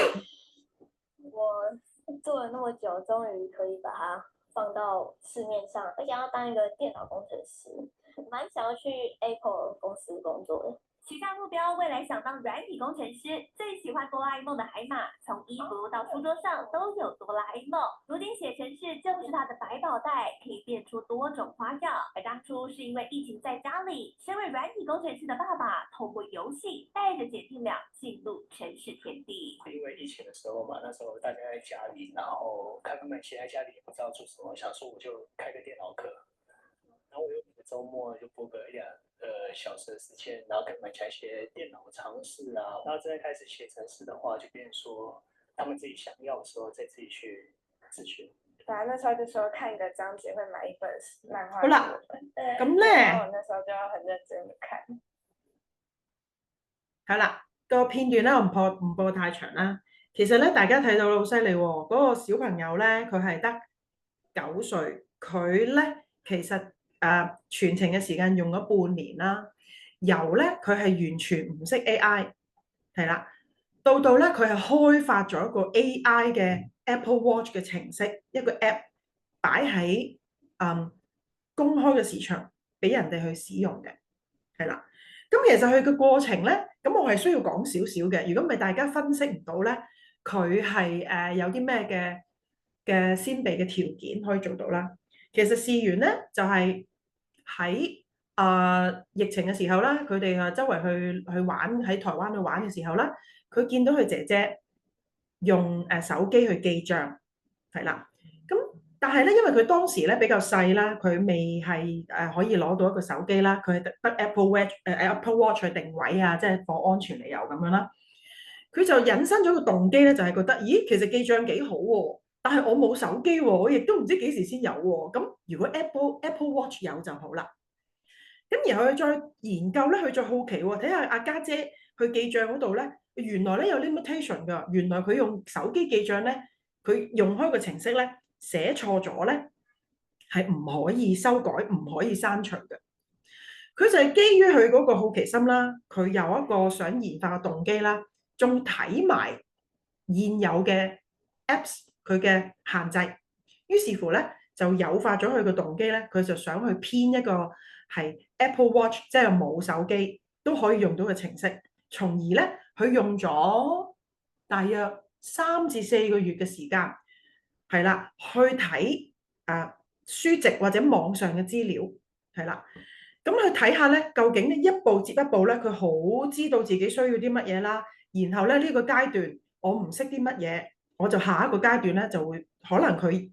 我做了那麼久，終於可以把它放到市面上，而且要當一個電腦工程師，蠻想要去 Apple 公司工作的。許下目標，未來想當軟體工程師。最喜歡哆啦 A 夢的海馬，從衣服到書桌上都有哆啦 A 夢。如今寫程式就是他的百寶袋，可以變出多種花樣。而當初是因為疫情在家裡，身為軟體工程師的爸爸，透過遊戲帶着姐弟倆進入程式天地。因為疫情的時候嘛，那時候大家在家裡，然後他們閒在家裡也不知道做什麼，想說我就開個電腦課，然後我又每個週末就播個1-2個小時的時間，然後跟他們講一些電腦常識啊，然後真的開始寫程式的話，就變成說他們自己想要的時候再自己去自學。對啊，那時候就說看一個章節會買一本漫畫。好啦，咁咧，然後我那時候就要很認真地看。係啦，個片段咧我唔播太長啦。其實咧，大家睇到好犀利喎，嗰個小朋友咧，佢係得9歲，佢咧其實全程嘅時間用咗半年啦。由咧佢係完全唔識 AI， 係啦，到咧佢係開發咗一個 AI 嘅 Apple Watch 嘅程式，一個 app 擺喺公開嘅市場俾人哋去使用嘅，係啦。咁其實佢嘅過程咧，咁我係需要講少少嘅。如果唔係大家分析唔到咧，佢係有啲咩嘅先備嘅條件可以做到啦。其實事緣咧就係喺疫情嘅時候啦，佢哋周圍去玩，喺台灣去玩嘅時候啦，佢見到佢姐姐用手機去記帳，係啦。咁但係咧，因為佢當時咧比較細啦，佢未係可以攞到一個手機啦，佢係得 Apple Watch 去定位啊，即係放安全理由咁樣啦。佢就引申咗個動機咧，就係覺得，咦，其實記帳幾好喎，但係我冇手機喎，我亦都唔知幾時先有喎。咁如果 Apple Watch 有就好啦。咁然後佢再研究咧，佢再好奇喎，睇下阿家姐去記帳嗰度咧，原來咧有 limitation 㗎。原來佢用手機記帳咧，佢用開個程式咧，寫錯咗咧係唔可以修改，唔可以刪除嘅。佢就係基於佢嗰個好奇心啦，佢有一個想研發嘅動機啦，仲睇埋現有嘅 Apps 佢嘅限制，於是乎咧就誘發咗佢個動機咧，佢就想去編一個係 Apple Watch，即係冇手機都可以用到嘅程式，從而咧佢用咗大約3至4個月嘅時間，係啦，去睇書籍或者網上嘅資料，係啦。咁去睇下咧，究竟呢一步接一步咧，佢好知道自己需要啲乜嘢啦。然後咧呢個階段我唔識啲乜嘢，我就下一個階段咧就會可能佢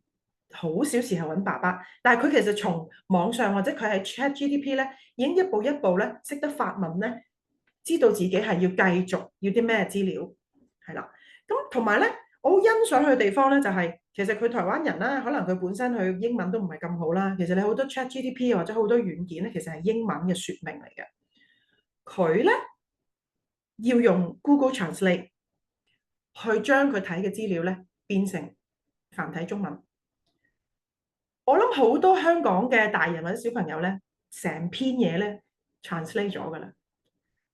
好少時候揾爸爸，但係佢其實從網上或者佢係 ChatGPT 咧已經一步一步咧識得發問咧，知道自己係要繼續要啲咩資料，係啦。咁同埋咧，我好欣賞佢嘅地方咧，就係其實佢台灣人啦，可能佢本身佢英文都唔係咁好啦。其實你好多 ChatGPT 或者好多軟件咧，其實係英文嘅説明嚟嘅。佢咧要用 Google Translate 去將佢睇嘅資料咧變成繁體中文。我諗好多香港嘅大人或者小朋友咧，成篇嘢咧 translate 咗㗎啦。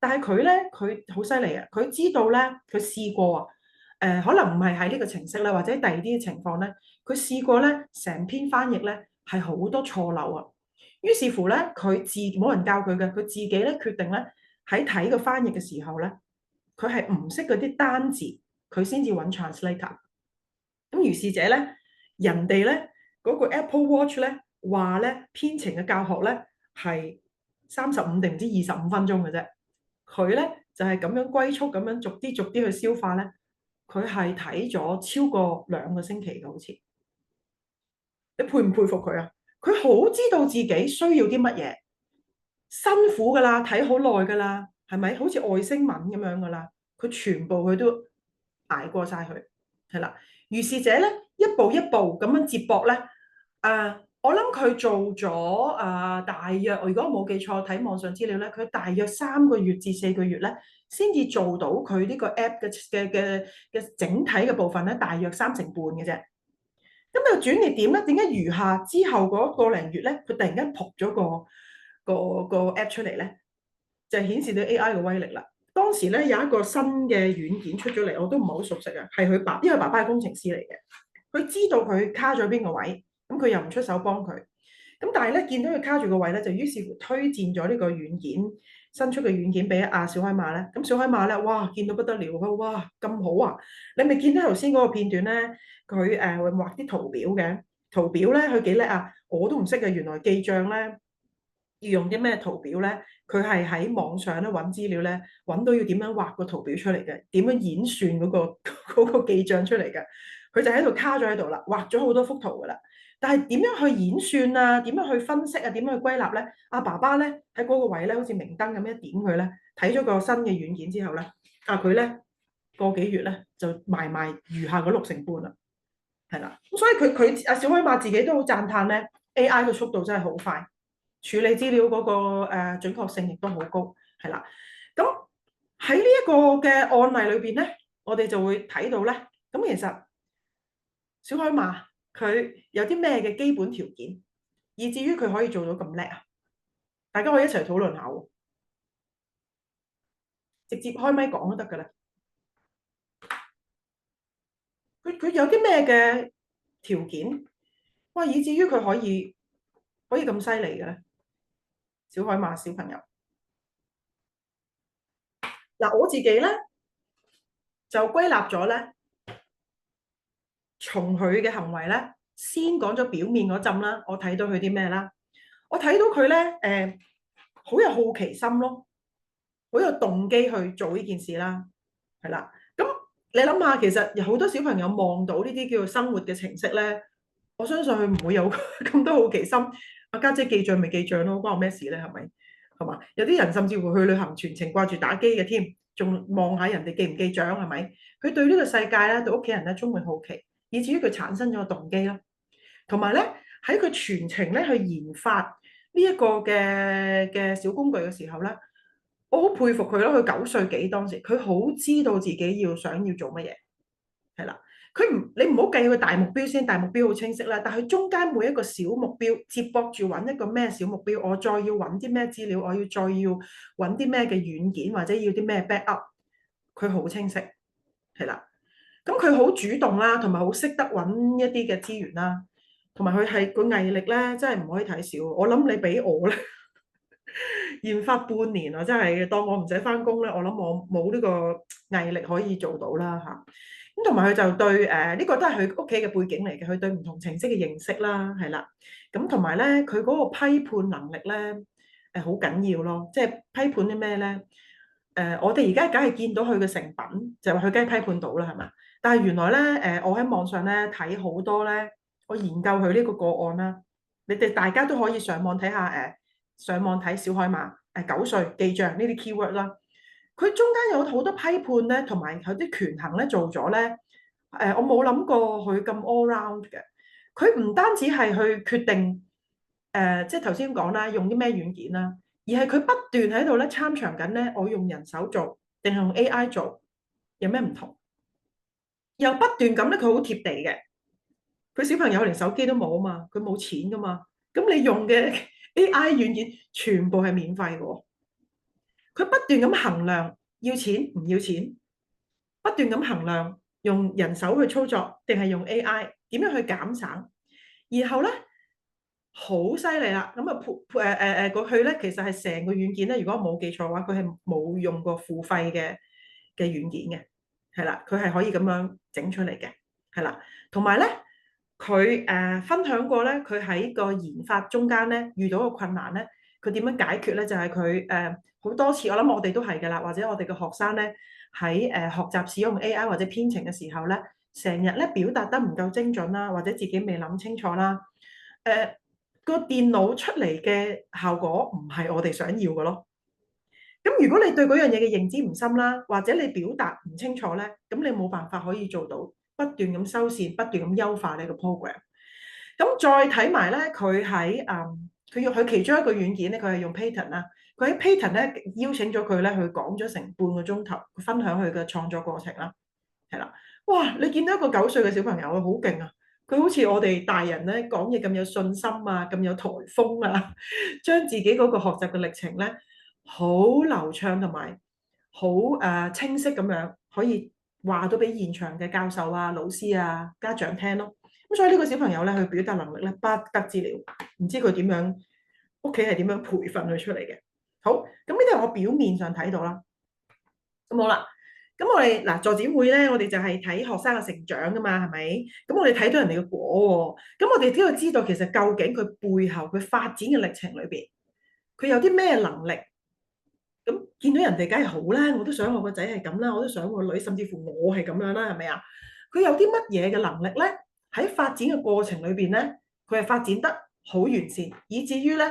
但係佢咧，佢好犀利啊！佢知道咧，佢試過啊。可能唔係喺呢個程式咧，或者第二啲嘅情況咧，佢試過咧，成篇翻譯咧係好多錯漏啊。於是乎咧，冇人教佢嘅，佢自己咧決定咧喺睇個翻譯嘅時候咧，佢係唔識嗰啲單字，佢先至揾 translator。咁如是者咧，人哋咧嗰個 Apple Watch 咧話咧編程嘅教學咧係35定唔知25分鐘嘅啫，佢咧就係咁樣龜速咁樣逐啲逐啲去消化咧。佢係睇咗超過2個星期嘅，好似你佩唔佩服佢啊？佢好知道自己需要啲乜嘢，辛苦噶啦，睇好耐噶啦，係咪？好似外星文咁樣噶啦，佢全部佢都捱過晒佢，係啦。如是者咧，一步一步咁樣接駁咧，我諗佢做咗大約，如果我冇記錯，睇網上資料咧，佢大約3個月至4個月咧，先至做到佢呢個 app 嘅整體嘅部分咧，大約3成半嘅啫。咁又轉捩點咧？點解餘下之後嗰個零月咧，佢突然間撲咗個 app 出嚟咧，就顯示到 AI 嘅威力啦。當時咧有一個新嘅軟件出咗嚟，我都唔係好熟悉啊，係佢因為爸爸係工程師嚟嘅，佢知道佢卡咗邊個位，咁佢又唔出手幫佢。咁但係咧見到佢卡住個位咧，就於是乎推薦咗呢個軟件新出嘅軟件俾阿小海馬咧。咁小海馬咧，哇見到不得了，佢哇咁好啊！你咪見到頭先嗰個片段咧，佢會畫啲圖表嘅圖表咧，佢幾叻啊！我都唔識嘅，原來記帳咧要用啲咩圖表咧？佢係喺網上咧揾資料咧，揾到要點樣畫個圖表出嚟嘅，點樣演算嗰個記帳出嚟嘅。佢就喺度卡咗喺度啦，畫咗好多幅圖噶啦。但係點樣去演算啊？點樣去分析啊？點樣去歸納咧？阿爸爸咧喺嗰個位咧，好似明燈咁一點佢咧，睇咗個新嘅軟件之後咧，佢咧個幾月咧就埋餘下嗰6成半啦，係啦。咁所以佢阿小海馬自己都好讚歎咧 ，AI 嘅速度真係好快，處理資料嗰個準確性亦都好高，係啦。咁喺呢一個嘅案例裏邊咧，我哋就會睇到咧，咁其實小海馬佢有啲咩嘅基本條件，以至於佢可以做到咁叻啊？大家可以一齊討論下喎，直接開咪講都得㗎啦。佢有啲咩嘅條件，哇！以至於佢可以咁犀利嘅咧？小海馬小朋友，嗱我自己咧就歸納咗咧，從佢嘅行為咧，先講咗表面嗰陣啦。我睇到佢啲咩啦？我睇到佢咧好有好奇心咯，好有動機去做呢件事啦，係啦。咁你諗下，其實有好多小朋友望到呢啲叫做生活嘅程式咧，我相信佢唔會有咁多好奇心。阿家姐記帳咪記帳咯，關我咩事咧？係咪？係嘛？有啲人甚至乎去旅行全程掛住打機嘅添，仲望下人哋記唔記帳係咪？佢對呢個世界咧，對屋企人咧充滿好奇，以至於佢產生咗個動機咯。同埋咧，喺佢全程咧去研發呢一個嘅小工具嘅時候咧，我好佩服佢咯。佢9歲幾當時，佢好知道自己想要做乜嘢，係啦。你唔好計佢大目標先，大目標好清晰啦。但係中間每一個小目標接駁住揾一個咩小目標，我再要揾啲咩資料，我再要揾啲咩嘅軟件或者要啲咩 backup，佢好清晰，係啦。咁佢好主動啦，同埋好識得揾一啲嘅資源啦，同埋佢係個毅力咧，真係唔可以睇小。我諗你俾我咧研發半年啊，真係當我唔使翻工咧，我諗我冇呢個毅力可以做到啦嚇。咁同埋佢就對呢個都係佢屋企嘅背景嚟嘅，佢對唔同程式嘅認識啦，係啦。咁同埋咧，佢嗰個批判能力咧好緊要咯，即係批判啲咩咧？我哋而家梗係見到佢嘅成品，就話佢梗係批判到啦，係嘛？但係原來咧，我喺網上咧睇好多咧，我研究佢呢個個案啦。你哋大家都可以上網睇下上網睇小海馬9歲記帳呢啲 keyword 啦。佢中間有好多批判咧，同埋有啲權衡咧做咗咧。我冇諗過佢咁 all round 嘅。佢唔單止係去決定即係頭先講啦，用啲咩軟件啦，而係佢不斷喺度咧參詳緊咧，我用人手做定係用 AI 做有咩唔同？又不斷咁咧，佢好貼地嘅。佢小朋友連手機都冇啊嘛，佢冇錢噶嘛，咁你用嘅 AI 軟件全部係免費嘅喎。佢不斷咁衡量要錢唔要錢，不斷咁衡量用人手去操作定係用 AI 點樣去減省，然後咧好犀利啦。咁啊佢咧其實係成個軟件咧，如果我冇記錯嘅話，佢係冇用過付費嘅軟件嘅，係啦，佢係可以咁樣整出嚟嘅，係啦。同埋咧，佢分享過咧，佢喺個研發中間咧遇到個困難咧，佢點樣解決咧？就係佢好多次，我諗我哋都係㗎啦，或者我哋嘅學生咧喺學習使用 AI 或者編程嘅時候咧，成日咧表達得唔夠精準啦，或者自己未諗清楚啦，個電腦出嚟嘅效果唔係我哋想要嘅咯。咁如果你對嗰樣嘢嘅認知唔深啦，或者你表達唔清楚咧，咁你冇辦法可以做到不斷咁修繕、不斷咁優化呢個 program。咁再睇埋咧，佢喺佢其中一個軟件咧，佢係用 Payton 啦。佢喺 Payton 咧邀請咗佢咧，去講咗成半個鐘頭，分享佢嘅創作過程啦。係啦，哇！你見到一個9歲嘅小朋友啊，好勁啊！佢好似我哋大人咧講嘢咁有信心啊，咁有颱風啊，將自己嗰個學習嘅歷程咧好流暢同埋好清晰咁樣，可以話到俾現場嘅教授啊、老師啊、家長聽咯。咁所以呢個小朋友咧，佢表達能力咧不得之了，唔知佢點樣屋企係點樣培訓佢出嚟嘅。好，咁呢啲係我表面上睇到啦。咁好啦。咁我哋嗱助展會咧，我哋就係睇學生嘅成長噶嘛，係咪？咁我哋睇到人哋嘅果喎，咁我哋都要知道其實究竟佢背後佢發展嘅歷程裏邊，佢有啲咩能力？咁見到人哋梗係好啦，我都想我個仔係咁啦，我都想我個女，甚至乎我係咁樣啦，係咪啊？佢有啲乜嘢嘅能力咧？喺發展嘅過程裏邊咧，佢係發展得好完善，以至於咧，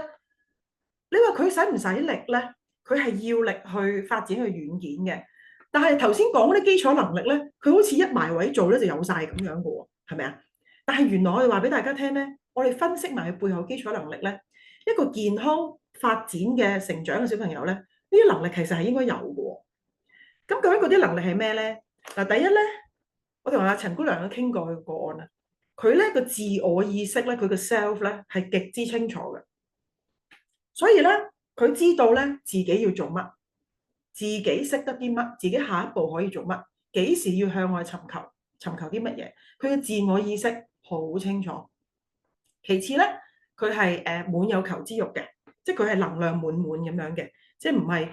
你話佢使唔使力咧？佢係要力去發展佢軟件嘅。但係頭先講嗰啲基礎能力咧，佢好似一埋位做咧就有晒咁樣嘅喎，係咪啊？但係原來我哋話俾大家聽咧，我哋分析埋佢背後基礎能力咧，一個健康發展嘅成長嘅小朋友咧，呢啲能力其實係應該有嘅喎。咁究竟嗰啲能力係咩咧？嗱，第一咧，我同阿陳姑娘都傾過佢個案啦，佢咧個自我意識咧，佢嘅 self 咧係極之清楚嘅，所以咧佢知道咧自己要做乜。自己識得啲乜，自己下一步可以做乜，幾時要向外尋求啲乜嘢，佢嘅自我意識好清楚。其次咧，佢係滿有求知欲嘅，即係佢係能量滿滿咁樣嘅，即係唔係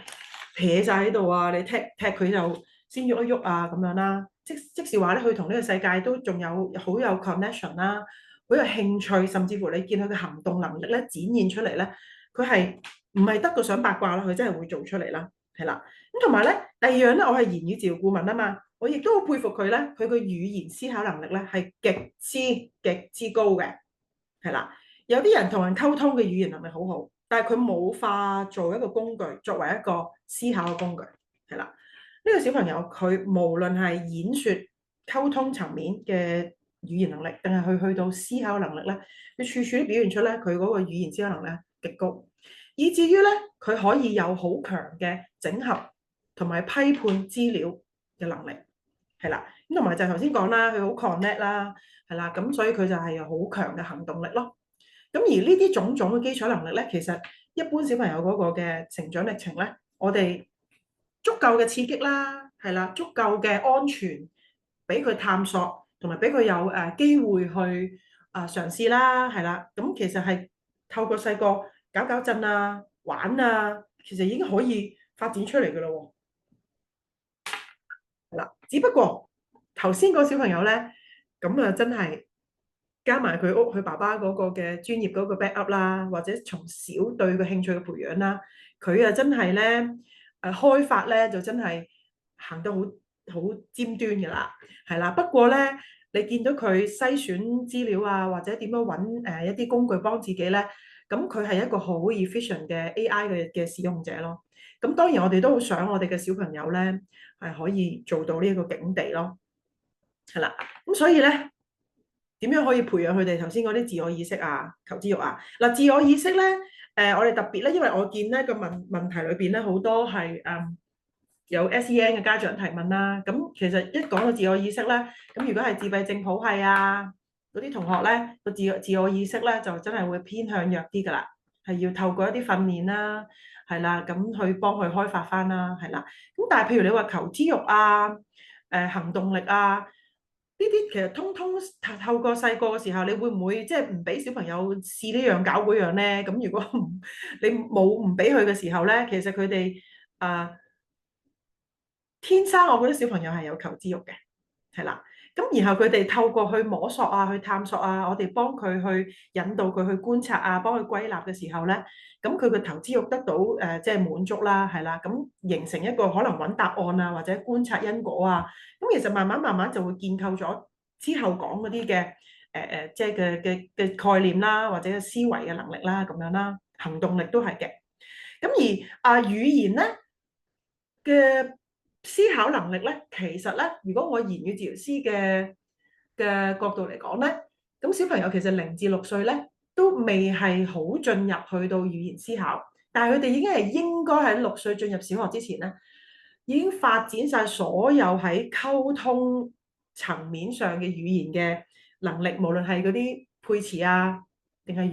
撇晒喺度啊！你踢佢就先喐一喐啊咁樣啦。即是話咧，佢同呢個世界都仲有好有 connection 啦，好有興趣，甚至乎你見佢嘅行動能力咧展現出嚟咧，佢係唔係得個想八卦啦？佢真係會做出嚟啦。係啦，咁同埋咧，第二樣咧，我係言語治療顧問啊嘛，我亦都好佩服佢咧，佢個語言思考能力咧係極之高嘅，係啦。有啲人同人溝通嘅語言能力好好，但係佢冇化做一個工具，作為一個思考嘅工具，係啦。呢個小朋友佢無論係演説、溝通層面嘅語言能力，定係佢去到思考能力咧，佢處處都表現出咧佢嗰個語言思考能力極高。以至於咧，佢可以有好強嘅整合同埋批判資料嘅能力，係啦。咁同埋就係頭先講啦，佢好 connect 啦，係啦。咁所以佢就係有好強嘅行動力咯。咁而呢啲種種嘅基礎能力咧，其實一般小朋友嗰個嘅成長歷程咧，我哋足夠嘅刺激啦，係啦，足夠嘅安全俾佢探索，同埋俾佢有機會去嘗試啦，係啦。咁其實係透過細個搞震啊、玩啊，其實已經可以發展出嚟嘅咯喎。係啦，只不過頭先個小朋友咧，咁啊真係加埋佢爸爸嗰個嘅專業嗰個 backup 啦，或者從小對個興趣嘅培養啦，佢啊真係咧開發咧就真係行得好好尖端㗎啦，係啦。不過咧，你見到佢篩選資料啊，或者點樣揾一啲工具幫自己咧，咁佢係一個好 efficient 嘅 AI 嘅使用者咯。咁當然我哋都好想我哋嘅小朋友咧係可以做到呢一個境地咯，係啦。咁所以咧，點樣可以培養佢哋頭先嗰啲自我意識啊、求知欲啊？嗱，自我意識咧，我哋特別咧，因為我見咧個問題裏邊咧好多係有 SEN 嘅家長提問啦。咁其實一講到自我意識咧，咁如果係自閉症譜系啊嗰啲同學咧，個自我意識咧就真係會偏向弱啲㗎啦，係要透過一啲訓練啦，係啦，咁去幫佢開發翻啦，係啦。咁但係譬如你話求知欲啊、行動力啊。呢啲其實通通透過細個嘅時候，你會唔會即係唔俾小朋友試呢樣搞嗰樣咧？咁如果你冇唔俾佢嘅時候咧，其實佢哋天生我覺得小朋友係有求知欲嘅，係啦。咁然後佢哋透過去摸索啊、去探索啊，我哋幫佢去引導佢去觀察啊，幫佢歸納嘅時候咧，咁佢嘅求知欲得到即係滿足啦，係啦。咁形成一個可能揾答案啊，或者觀察因果啊。咁其實慢慢就會建構咗之後講嗰啲嘅即係嘅概念啦，或者思維嘅能力啦，咁樣啦，行動力都係嘅。咁而語言咧嘅思考能力咧，其實咧，如果我言語治療師嘅角度嚟講咧，咁小朋友其實0至6歲咧都未係好進入去到語言思考，但係佢哋已經係應該喺6歲進入小學之前咧，已經發展晒所有喺溝通層面上嘅語言嘅能力，無論係嗰啲配詞啊，定係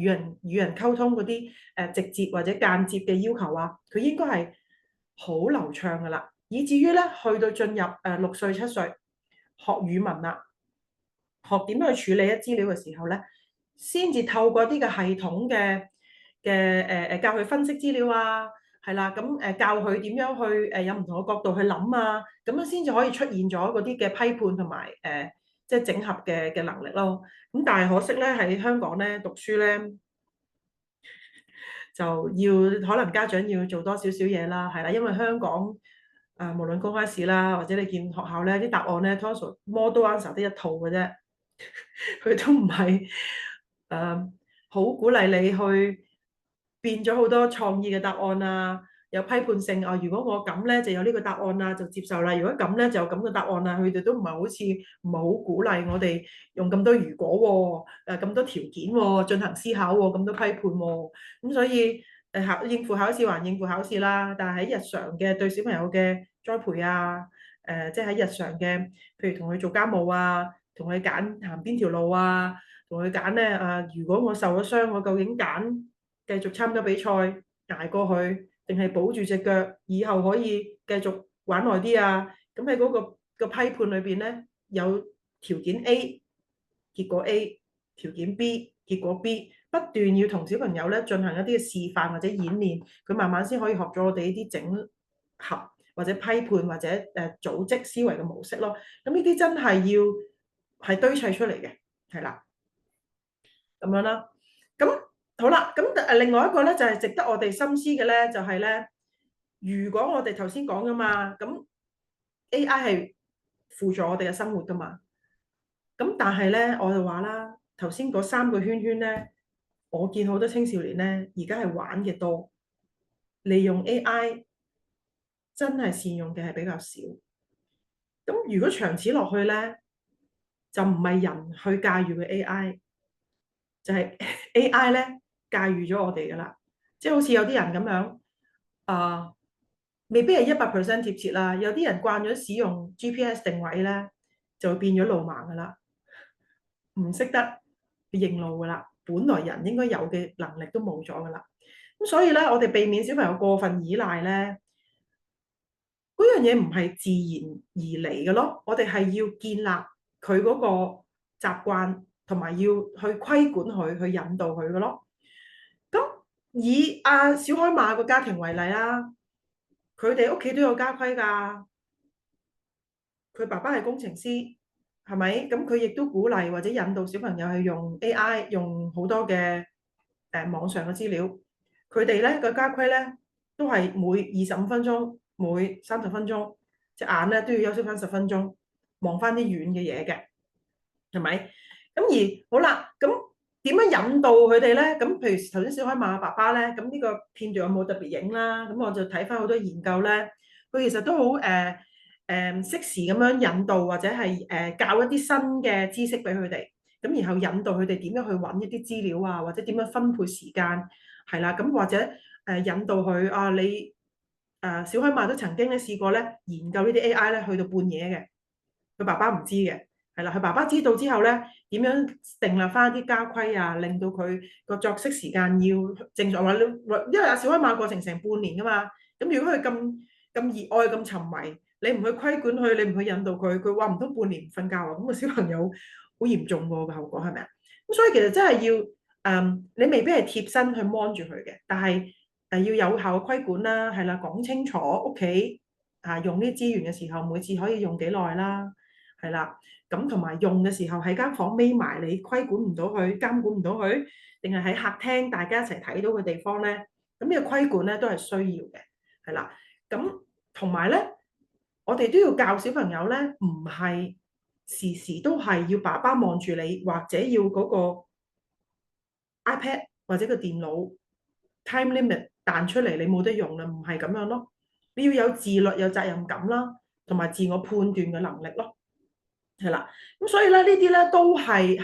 與人溝通嗰啲直接或者間接嘅要求啊，佢應該係好流暢噶啦。以至於咧，去到進入6歲7歲學語文啦，學點樣去處理一資料嘅時候咧，先至透過啲嘅系統嘅教佢分析資料啊，係啦，咁教佢點樣去有唔同嘅角度去諗啊，咁樣先至可以出現咗嗰啲嘅批判同埋即係整合嘅能力咯。咁但係可惜咧，喺香港咧讀書咧就要可能家長要做多少少嘢啦，係啦，因為香港。無論公開試啦，或者你見學校咧啲答案咧，多數 model answer 得一套嘅啫，佢都唔係好鼓勵你去變咗好多創意嘅答案啊，有批判性啊。如果我咁咧就有呢個答案啦，就接受啦。如果咁咧就有咁嘅答案啦。佢哋都唔係好似唔係好鼓勵我哋用咁多如果喎，咁多條件喎，進行思考喎，咁多批判喎。咁所以應付考試還應付考試啦，但係喺日常嘅對小朋友嘅栽培啊，即係喺日常嘅，譬如同佢做家務啊，同佢揀行邊條路啊，同佢揀咧如果我受咗傷，我究竟揀繼續參加比賽捱過去，定係保住隻腳，以後可以繼續玩耐啲啊？咁喺嗰個批判裏邊咧，有條件 A，結果 A，條件 B，結果 B，不斷要同小朋友咧進行一啲嘅示範或者演練，佢慢慢先可以學咗我哋呢啲整合或者批判或者組織思維嘅模式咯。咁呢啲真係要係堆砌出嚟嘅，係啦，咁樣啦。咁好啦，咁另外一個咧就係值得我哋深思嘅咧，就係咧，如果我哋頭先講噶嘛，咁 AI 係輔助我哋嘅生活噶嘛，咁但係咧我就話啦，頭先嗰3個圈圈咧，我見好多青少年咧而家係玩嘅多，利用 AI 真係善用嘅係比較少。咁如果長此落去咧，就唔係人去駕馭嘅 AI，就係 AI 咧駕馭咗我哋噶啦。即係好似有啲人咁樣，未必係100% 貼切啦。有啲人慣咗使用 GPS 定位咧，就會變咗路盲噶啦，唔識得認路噶啦。本來人應該有嘅能力都冇咗噶啦。咁所以咧，我哋避免小朋友過分依賴咧，嗰樣嘢唔係自然而嚟嘅咯。我哋係要建立佢嗰個習慣，同埋要去規管佢，去引導佢嘅咯。咁以小海馬個家庭為例啦，佢哋屋企都有家規㗎。佢爸爸係工程師，係咪？咁佢亦都鼓勵或者引導小朋友去用 AI，用好多嘅網上嘅資料。佢哋咧個家規咧都係每25分鐘、每30分鐘隻眼咧都要休息翻10分鐘，望翻啲遠嘅嘢嘅，係咪？咁而好啦，咁點樣引導佢哋咧？咁譬如頭先小海馬爸爸咧，咁呢個片段有冇特別影啦？咁我就睇翻好多研究咧，佢其實都好適時咁樣引導或者係教一啲新嘅知識俾佢哋，咁然後引導佢哋點樣去揾一啲資料啊，或者點樣分配時間，係啦，咁或者引導佢啊，你小海馬都曾經咧試過咧研究呢啲 AI 咧去到半夜嘅，佢爸爸唔知嘅，係啦，佢爸爸知道之後咧點樣訂立翻一啲家規啊，令到佢個作息時間要正常話，因為阿小海馬過程半年噶嘛，咁如果佢咁熱愛咁沉迷，你唔去規管佢，你唔去引導佢，佢話唔通半年唔瞓覺啊？咁個小朋友好嚴重喎，個後果係咪啊？咁所以其實真係要你未必係貼身去 mon 住佢嘅，但係要有效嘅規管啦，係啦，講清楚屋企用呢啲資源嘅時候，每次可以用幾耐啦，係啦，咁同埋用嘅時候喺間房匿埋，你規管唔到佢，監管唔到佢，定係喺客廳大家一齊睇到嘅地方咧？咁呢個規管咧都係需要嘅，係啦，咁同埋咧。我哋都要教小朋友咧，唔係時時都係要爸爸望住你，或者要嗰個 iPad 或者個電腦 time limit 彈出嚟，你冇得用啦，唔係咁樣咯。你要有自律、有責任感啦，同埋自我判斷嘅能力咯，係啦。咁所以咧，呢啲咧都唔係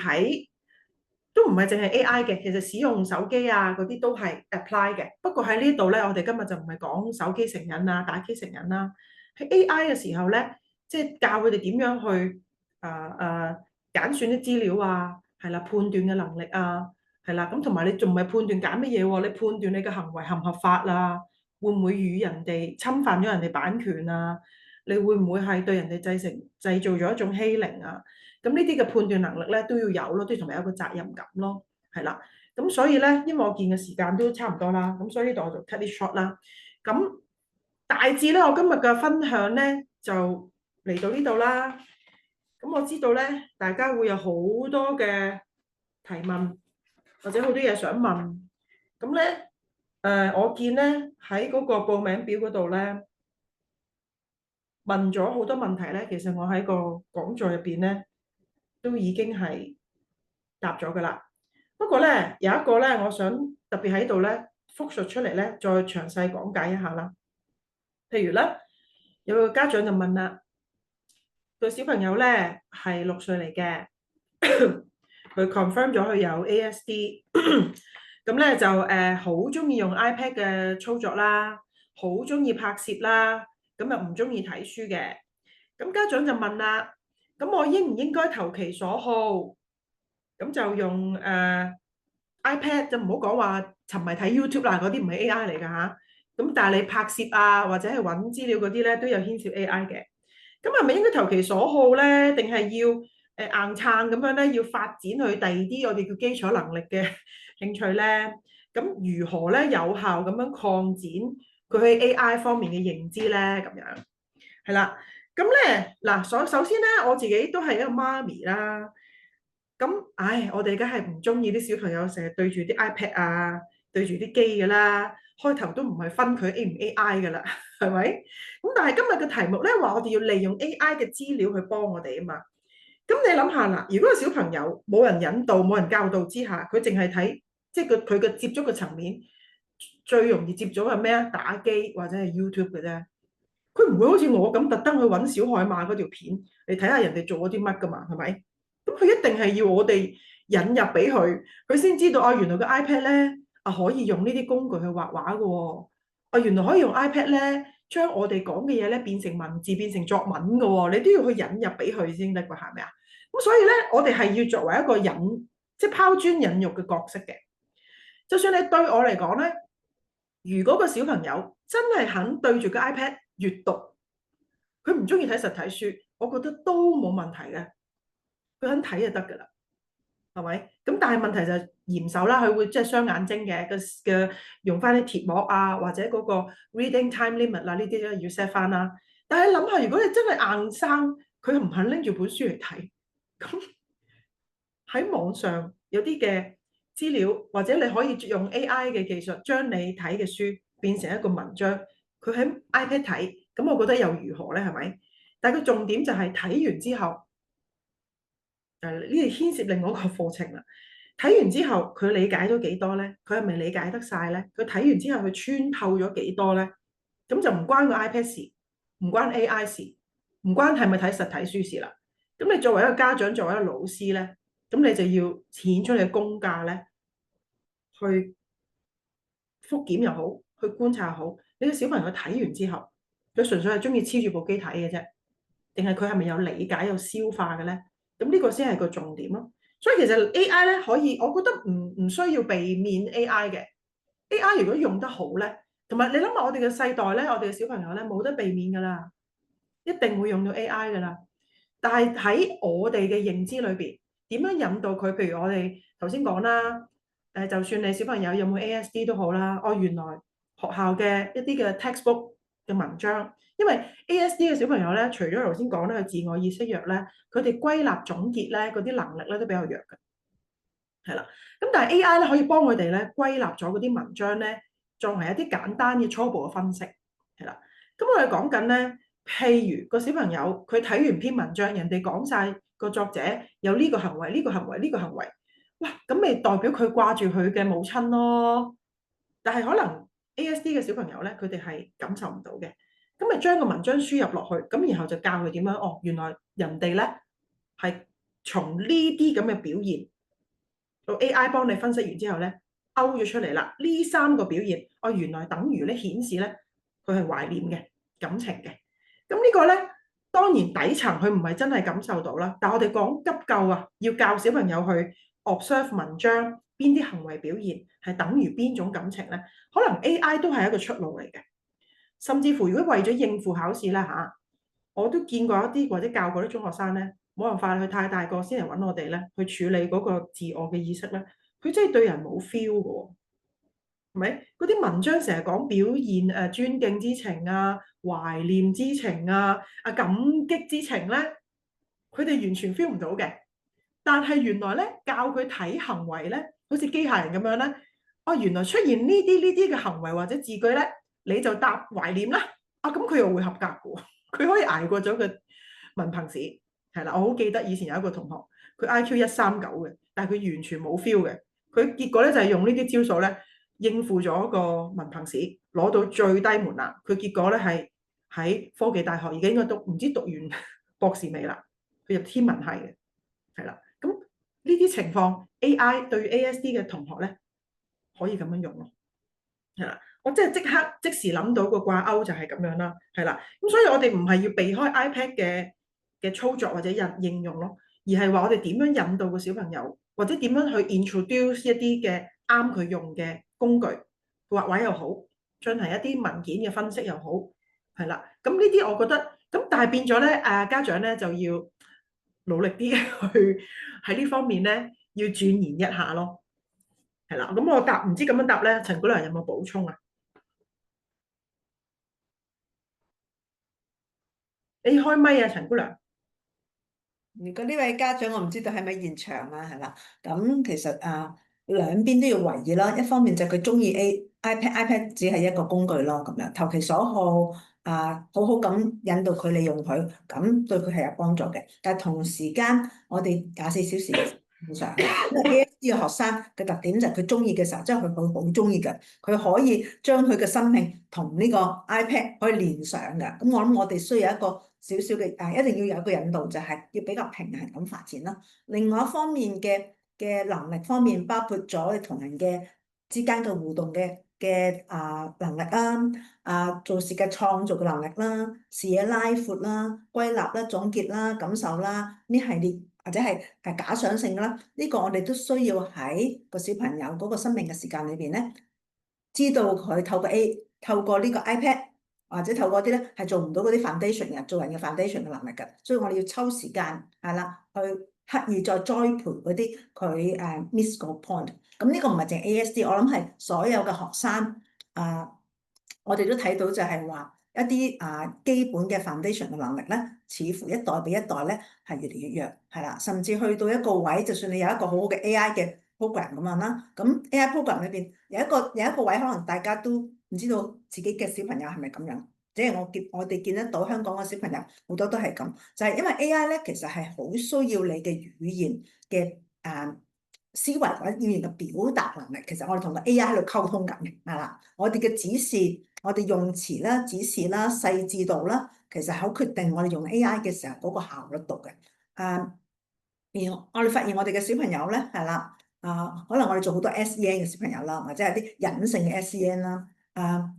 淨係 AI 嘅，其實使用手機啊嗰啲都係 apply 嘅。不過喺呢度咧，我哋今日就唔係講手機成癮啊、打機成癮啦。喺 AI 嘅時候咧，即係教佢哋點樣去揀選啲資料啊，係啦，判斷嘅能力啊，係啦，咁同埋你仲唔係判斷揀乜嘢喎？你判斷你嘅行為合唔合法啊？會唔會與人哋侵犯咗人哋版權啊？你會唔會係對人哋製造咗一種欺凌啊？咁呢啲嘅判斷能力咧都要有咯，都同埋有個責任感咯，係啦。咁所以咧，因為我見嘅時間都差唔多啦，咁所以呢度我就 cut 啲 short 啦。咁大致咧，我今日嘅分享咧就嚟到呢度啦。咁我知道咧，大家會有好多嘅提問，或者好多嘢想問。咁咧，我見咧喺嗰個報名表嗰度咧問咗好多問題咧，其實我喺個講座入邊咧都已經係答咗噶啦。不過咧有一個咧，我想特別喺度咧複述出嚟咧，再詳細講解一下啦。譬如咧，有個家長就問啦，個小朋友咧係6歲嚟嘅，佢 confirm 咗佢有 ASD，咁咧就好中意用 iPad 嘅操作啦，好中意拍攝啦，咁又唔中意睇書嘅。咁家長就問啦，咁我應唔應該投其所好？咁就用iPad，就唔好講話沉迷睇 YouTube 啦，嗰啲唔係 AI 嚟㗎嚇。咁但係你拍攝啊，或者係揾資料嗰啲咧，都有牽涉 AI 嘅。咁係咪應該投其所好咧？定係要硬撐咁樣咧？要發展去第二啲我哋叫基礎能力嘅興趣咧？咁如何咧有效咁樣擴展佢喺 AI 方面嘅認知咧？咁樣係啦。咁咧嗱，首先咧，我自己都係一個媽咪啦。咁我哋梗係唔中意啲小朋友成日對住啲 iPad 啊，對住啲機㗎啦。開頭都唔係分佢 A 唔 AI 㗎啦，係咪？咁但係今日嘅題目咧話我哋要利用 AI 嘅資料去幫我哋啊嘛。咁你諗下啦，如果個小朋友冇人引導、冇人教導之下，佢淨係睇，即係佢嘅接觸嘅層面，最容易接觸係咩啊？打機或者係 YouTube 嘅啫。佢唔會好似我咁特登去揾小海馬嗰條片嚟睇下人哋做咗啲乜㗎嘛，係咪？咁佢一定係要我哋引入俾佢，佢先知道啊，原來個 iPad 咧可以用呢啲工具去畫畫嘅喎。原來可以用 iPad 咧將我哋講嘅嘢咧變成文字、變成作文嘅喎。你都要去引入俾佢先得㗎，係咪啊？咁所以咧，我哋係要作為一個即係拋磚引玉嘅角色嘅。就算你對我嚟講咧，如果個小朋友真係肯對住個 iPad 閱讀，佢唔中意睇實體書，我覺得都冇問題嘅。佢肯睇就得㗎啦，係咪？咁但係問題就係嚴守啦，佢會即係傷眼睛嘅用翻啲鐵膜啊，或者嗰個 reading time limit 啦，呢啲咧要 set 翻啦。但係諗下，如果你真係硬生，佢唔肯拎住本書嚟睇，咁喺網上有啲嘅資料，或者你可以用 AI 嘅技術將你睇嘅書變成一個文章，佢喺 iPad 睇，咁我覺得又如何咧？係咪？但係個重點就係睇完之後，呢啲牽涉另外一個課程啦。睇完之後，佢理解咗幾多咧？佢係咪理解得晒咧？佢睇完之後，佢穿透咗幾多咧？咁就唔關個 iPad 事，唔關 AI 事，唔關係咪睇實體書事啦。咁你作為一個家長，作為一個老師咧，咁你就要顯出你嘅功架咧，去復檢又好，去觀察又好。你個小朋友睇完之後，佢純粹係中意黐住部機睇嘅啫，定係佢係咪有理解有消化嘅咧？咁呢個先係個重點咯。所以其實 AI 咧可以，我覺得唔需要避免 AI 嘅。AI 如果用得好咧，同埋你諗下我哋嘅世代咧，我哋嘅小朋友咧冇得避免㗎啦，一定會用到 AI 㗎啦。但係喺我哋嘅認知裏邊，點樣引導佢？譬如我哋頭先講啦，就算你小朋友有冇 ASD 都好啦，原來學校嘅一啲嘅 textbook 嘅文章，因為 ASD 嘅小朋友咧，除咗頭先講咧佢自我意識弱咧，佢哋歸納總結咧嗰啲能力咧都比較弱嘅，係啦。咁但係 AI 咧可以幫佢哋咧歸納咗嗰啲文章咧，作為一啲簡單嘅初步嘅分析，係啦。咁我哋講緊咧。譬如個小朋友佢睇完篇文章，人哋講晒個作者有呢個行為、呢個行為、呢個行為，哇！咁咪代表佢掛住佢嘅母親咯。但係可能 ASD 嘅小朋友咧，佢哋係感受唔到嘅。咁咪將個文章輸入落去，咁然後就教佢點樣。原來人哋咧係從呢啲咁嘅表現，到 AI 幫你分析完之後咧，勾咗出嚟啦。呢3個表現，原來等於咧顯示咧佢係懷念嘅感情嘅。咁呢個咧，當然底層佢唔係真係感受到啦。但係我哋講急救啊，要教小朋友去 observe 文章，邊啲行為表現係等於邊種感情咧？可能 AI 都係一個出路嚟嘅。甚至乎如果為咗應付考試咧嚇，我都見過一啲或者教過啲中學生咧，冇辦法，佢太大個先嚟揾我哋咧，去處理嗰個自我嘅意識咧，佢真係對人冇 feel 嘅喎。係咪？嗰啲文章成日講表現尊敬之情啊、懷念之情啊、感激之情咧，佢哋完全 feel 唔到嘅。但係原來咧教佢睇行為咧，好似機械人咁樣咧，原來出現呢啲嘅行為或者字句咧，你就答懷念啦。咁佢又會合格嘅喎，佢可以捱過咗個文憑試。係啦，我好記得以前有一個同學，佢 IQ 139嘅，但係佢完全冇 feel 嘅。佢結果咧就係用呢啲招數咧。應付咗個文憑試，攞到最低門檻。佢結果咧係喺科技大學，而家應該唔知讀完博士未啦。佢入天文系嘅，係啦。咁呢啲情況 AI 對於 ASD 嘅同學咧可以咁樣用咯，係啦。我即刻即時諗到個掛鈎就係咁樣啦，係啦。咁所以我哋唔係要避開 iPad 嘅操作或者應用咯，而係話我哋點樣引導個小朋友，或者點樣去 introduce 一啲嘅啱佢用嘅工具，畫畫又好，進行一啲文件嘅分析又好，係啦。咁呢啲我覺得，咁但係變咗咧，家長咧就要努力啲去喺呢方面咧要鑽研一下咯，係啦。咁我唔知咁樣答咧，陳姑娘有冇補充啊？你開咪啊，陳姑娘。如果呢位家長我唔知道係咪現場啊，係啦，咁其實兩邊都要為意啦。一方面就佢中意 iPad 只係一個工具咯，咁樣投其所好好好咁引導佢利用佢，咁對佢係有幫助嘅。但係同時間我哋24小時正常，因為 ASD 嘅學生嘅特點就係佢中意嘅時候，即係佢好中意嘅，佢可以將佢嘅生命同呢個 iPad 可以連上嘅。咁我諗我哋需要一個少少嘅一定要有一個引導，就係要比較平衡咁發展啦。另外一方面嘅能力方面，包括咗同人嘅之間嘅互動嘅能力啦，做事嘅創造嘅能力啦，視野拉闊啦，歸納啦，總結啦，感受啦，呢系列或者係假想性啦，呢個我哋都需要喺個小朋友嗰個生命嘅時間裏邊咧，知道佢透過呢個 iPad。或者透過啲咧係做唔到嗰啲 foundation 嘅做人嘅 foundation 嘅能力嘅，所以我哋要抽時間係啦，去刻意再栽培嗰啲佢miss 個 point。咁呢個唔係淨係 ASD，我諗係所有嘅學生我哋都睇到就係話一啲基本嘅 foundation 嘅能力咧，似乎一代比一代咧係越嚟越弱，係啦，甚至去到一個位，就算你有一個好好嘅 AI 嘅 program 咁樣啦，咁 AI program 裏邊有一個位，可能大家都唔知道自己嘅小朋友係咪咁樣，即係我哋見得到香港嘅小朋友好多都係咁，就係因為 AI 咧其實係好需要你嘅語言嘅思維或者語言嘅表達能力。其實我哋同個 AI 喺度溝通緊嘅，係啦，我哋嘅指示、我哋用詞啦、指示啦、細緻度啦，其實係好決定我哋用 AI 嘅時候嗰個效率度嘅。而我哋發現我哋嘅小朋友咧係啦，可能我哋做好多 SEN 嘅小朋友啦，或者係啲隱性嘅 SEN 啦。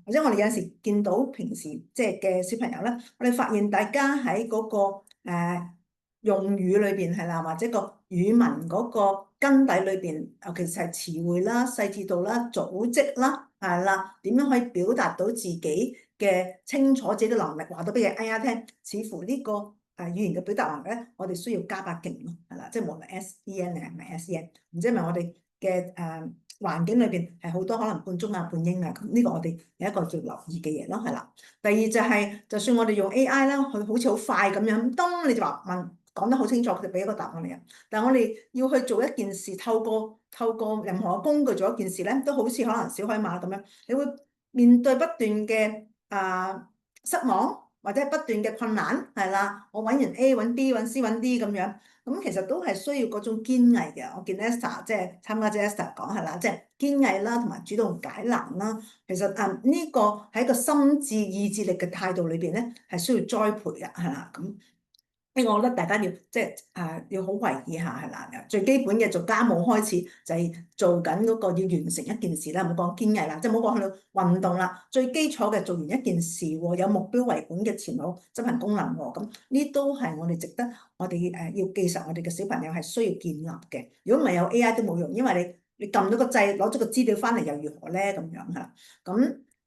或者我哋有陣時見到平時即係嘅小朋友咧，我哋發現大家喺嗰個用語裏邊係啦，或者個語文嗰個根底裏邊，尤其是係詞彙啦、細緻度啦、組織啦，係啦，點樣可以表達到自己嘅清楚自己嘅能力，話到俾 AI 聽，似乎呢個語言嘅表達能力咧，我哋需要加把勁咯，係啦，即係無論 SEN 定係唔係 SEN，唔知係咪我哋嘅環境裏邊係好多可能半中啊、半英啊，咁呢個我哋有一個要留意嘅嘢咯，係啦。第二就係，就算我哋用 AI 啦，佢好似好快咁樣，當你就話問講得好清楚，佢就俾一個答案你啊。但係我哋要去做一件事，透過任何工具做一件事咧，都好似可能小海馬咁樣，你會面對不斷嘅失望，或者不斷嘅困難，係啦。我揾完 A 揾 B 揾 C 揾 D 咁樣。咁其實都係需要嗰種堅毅嘅。我見 Esther 即係參加者 Esther 講係啦，即係堅毅啦，同埋主動解難啦。其實呢個喺一個心智意志力嘅態度裏邊咧，係需要栽培嘅，係啦。咁我覺得大家要即係要好留意下係啦。最基本嘅做家務開始就係做緊嗰個要完成一件事啦，唔好講堅毅啦，即係唔好講去到運動啦。最基礎嘅做完一件事喎，有目標為本嘅前腦執行功能喎，咁呢都係我哋值得我哋要記實我哋嘅小朋友係需要建立嘅。如果唔係有 AI 都冇用，因為你撳咗個掣攞咗個資料翻嚟又如何咧？咁樣係啦。咁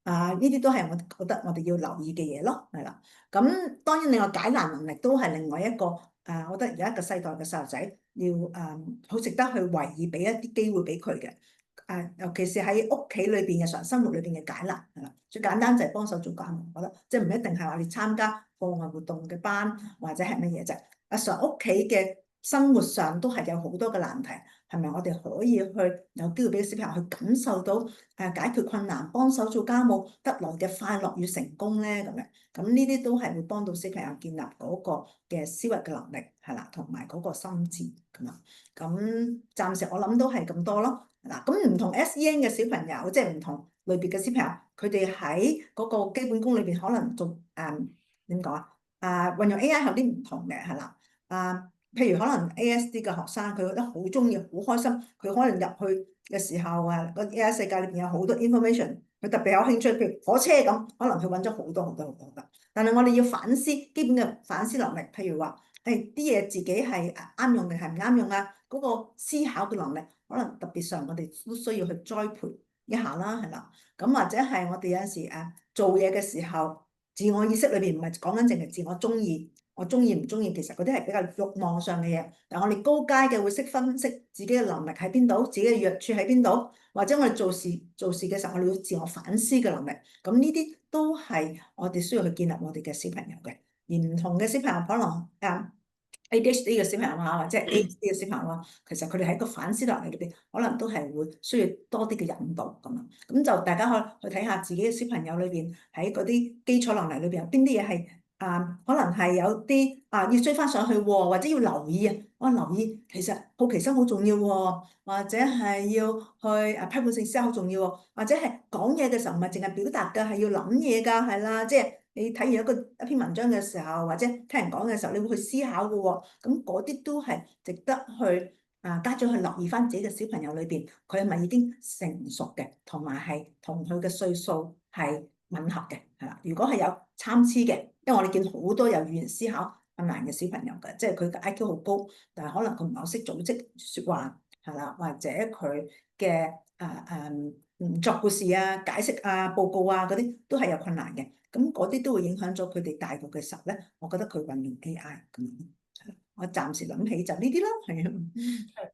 呢啲都係我覺得我哋要留意嘅嘢咯，係啦。咁當然另外解難能力都係另外一個我覺得而家一個世代嘅細路仔要好值得去維持，俾一啲機會俾佢嘅。尤其是喺屋企裏邊日常生活裏邊嘅解難係啦，最簡單就係幫手做家務，我覺得即係唔一定係話你參加課外活動嘅班或者係乜嘢啫。日常屋企嘅生活上都係有好多嘅難題，係咪我哋可以去有機會俾小朋友去感受到解決困難、幫手做家務得來嘅快樂與成功咧？咁樣咁呢啲都係會幫到小朋友建立嗰個嘅思維嘅能力係啦，同埋嗰個心智咁啊。咁暫時我諗都係咁多咯。嗱，咁唔同 SEN 嘅小朋友，即係唔同類別嘅小朋友，佢哋喺嗰個基本功裏邊可能仲點講運用 AI 有啲唔同嘅係啦。譬如可能 ASD 嘅學生，佢覺得好中意、好開心，佢可能入去嘅時候個 AI 世界裏邊有好多 information，佢特別有興趣，譬如火車咁，可能佢揾咗好多好多好多。但係我哋要反思基本嘅反思能力，譬如話啲嘢自己係啱用定係唔啱用啊，嗰個思考嘅能力，可能特別上我哋都需要去栽培一下啦，係啦。咁或者係我哋有陣時做嘢嘅時候，自我意識裏邊唔係講緊淨係自我中意。我中意唔中意，其實嗰啲係比較慾望上嘅嘢。但係我哋高階嘅會識分析自己嘅能力喺邊度，自己嘅弱處喺邊度，或者我哋做事嘅時候，我哋要自我反思嘅能力。咁呢啲都係我哋需要去建立我哋嘅小朋友嘅。而唔同嘅小朋友可能ADHD 嘅小朋友或者 ASD 嘅小朋友其實佢哋喺個反思能力裏邊，可能都係會需要多啲嘅引導咁啊。咁就大家可以去睇下自己嘅小朋友裏邊喺嗰啲基礎能力裏邊有邊啲嘢係。可能係有啲要追翻上去喎，或者要留意啊。我留意其實好奇心好重要喎，或者係要去批判性思考好重要喎，或者係講嘢嘅時候唔係淨係表達㗎，係要諗嘢㗎，係啦。即係你睇完一篇文章嘅時候，或者聽人講嘅時候，你會去思考㗎喎。咁嗰啲都係值得去家長去留意翻自己嘅小朋友裏邊，佢係咪已經成熟嘅，同埋係同佢嘅歲數係吻合嘅，係啦。如果係有參差嘅，因為我哋見好多有語言思考困難嘅小朋友嘅，即係佢嘅 IQ 好高，但係可能佢唔係好識組織説話，係啦，或者佢嘅作故事解釋報告嗰啲都係有困難嘅。咁嗰啲都會影響咗佢哋大個嘅時候咧。我覺得佢運用 AI 咁樣，我暫時諗起就呢啲啦，係啊。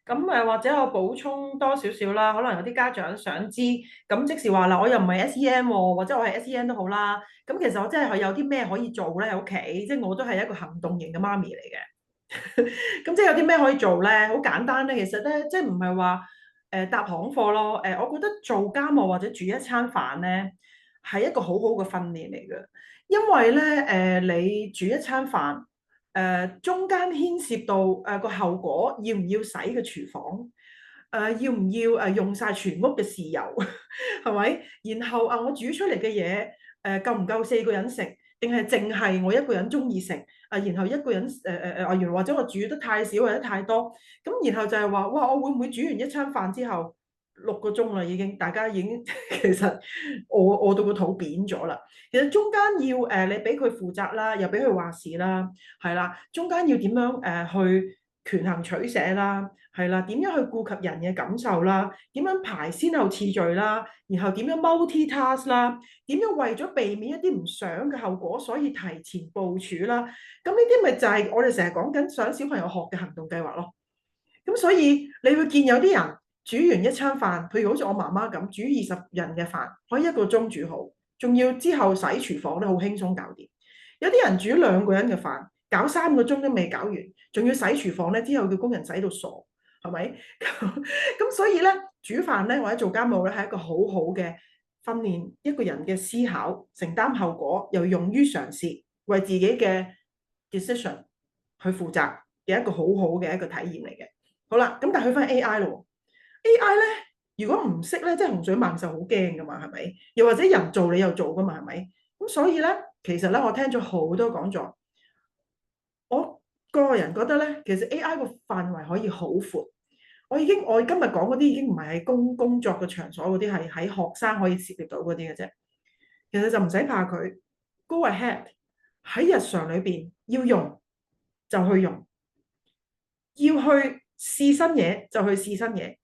咁或者我補充多少少啦，可能有啲家長想知，咁即是話嗱，我又唔係 SEN 喎，或者我係 SEN 都好啦。咁其實我真係有啲咩可以做咧喺屋企，即係我都係一個行動型嘅媽咪嚟嘅。咁即係有啲咩可以做咧？好簡單咧，其實咧，即係唔係話搭行貨咯。我覺得做家務或者煮一餐飯咧，係一個好好嘅訓練嚟嘅，因為咧你煮一餐飯，中間牽涉到個後果要唔要洗嘅廚房，要唔要用晒全屋嘅豉油，係咪？然後我煮出嚟嘅嘢夠唔夠4個人食，定係淨係我一個人中意食？然後一個人原或者我煮得太少或者太多，咁然後就係話哇，我會唔會煮完一餐飯之後6個鐘啦已經，大家已經其實餓到個肚扁咗啦。其實中間要你俾佢負責啦，又俾佢話事啦，係啦，中間要點樣去權衡取捨啦，係啦，點樣去顧及人嘅感受啦，點樣排先後次序啦，然後點樣 multitask 啦，點樣為咗避免一啲唔想嘅後果，所以提前部署啦。咁呢啲咪就係我哋成日講緊想小朋友學嘅行動計劃咯。咁所以你會見有啲人煮完一餐飯，譬如好似我媽媽咁，煮20人嘅飯，可以1個鐘煮好，仲要之後洗廚房咧好輕鬆搞掂。有啲人煮2個人嘅飯，搞3個鐘都未搞完，仲要洗廚房咧，之後叫工人洗到傻，係咪？咁所以咧煮飯咧或者做家務咧係一個好好嘅訓練一個人嘅思考、承擔後果，又勇於嘗試，為自己嘅 decision 去負責嘅一個好好嘅一個體驗嚟嘅。好啦，咁但係去翻 AI 咯 ，AI 咧如果唔識咧，即係洪水猛獸好驚噶嘛，係咪？又或者人做你又做噶嘛，係咪？咁所以咧，其實咧我聽咗好多講座，我個人覺得咧，其實 AI 個範圍可以好闊。我今日講嗰啲已經唔係喺工作嘅場所嗰啲，係喺學生可以涉獵到嗰啲嘅啫。其實就唔使怕佢 ，go ahead 喺日常裏邊要用就去用，要去試新嘢就去試新嘢。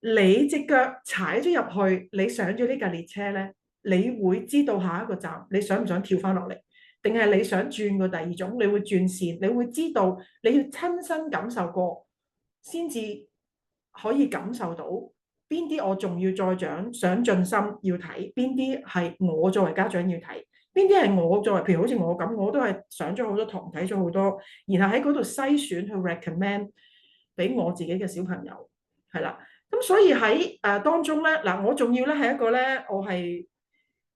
你隻腳踩咗入去，你上咗呢架列車咧，你會知道下一個站你想唔想跳翻落嚟，定係你想轉個第二種？你會轉線，你會知道你要親身感受過先至可以感受到邊啲我仲要再想盡心要睇，邊啲係我作為家長要睇，邊啲係我作為譬如好似我咁，我都係上咗好多堂，睇咗好多，然後喺嗰度篩選去 recommend 俾我自己嘅小朋友，係啦。咁所以喺當中咧，嗱我仲要咧係一個咧，我係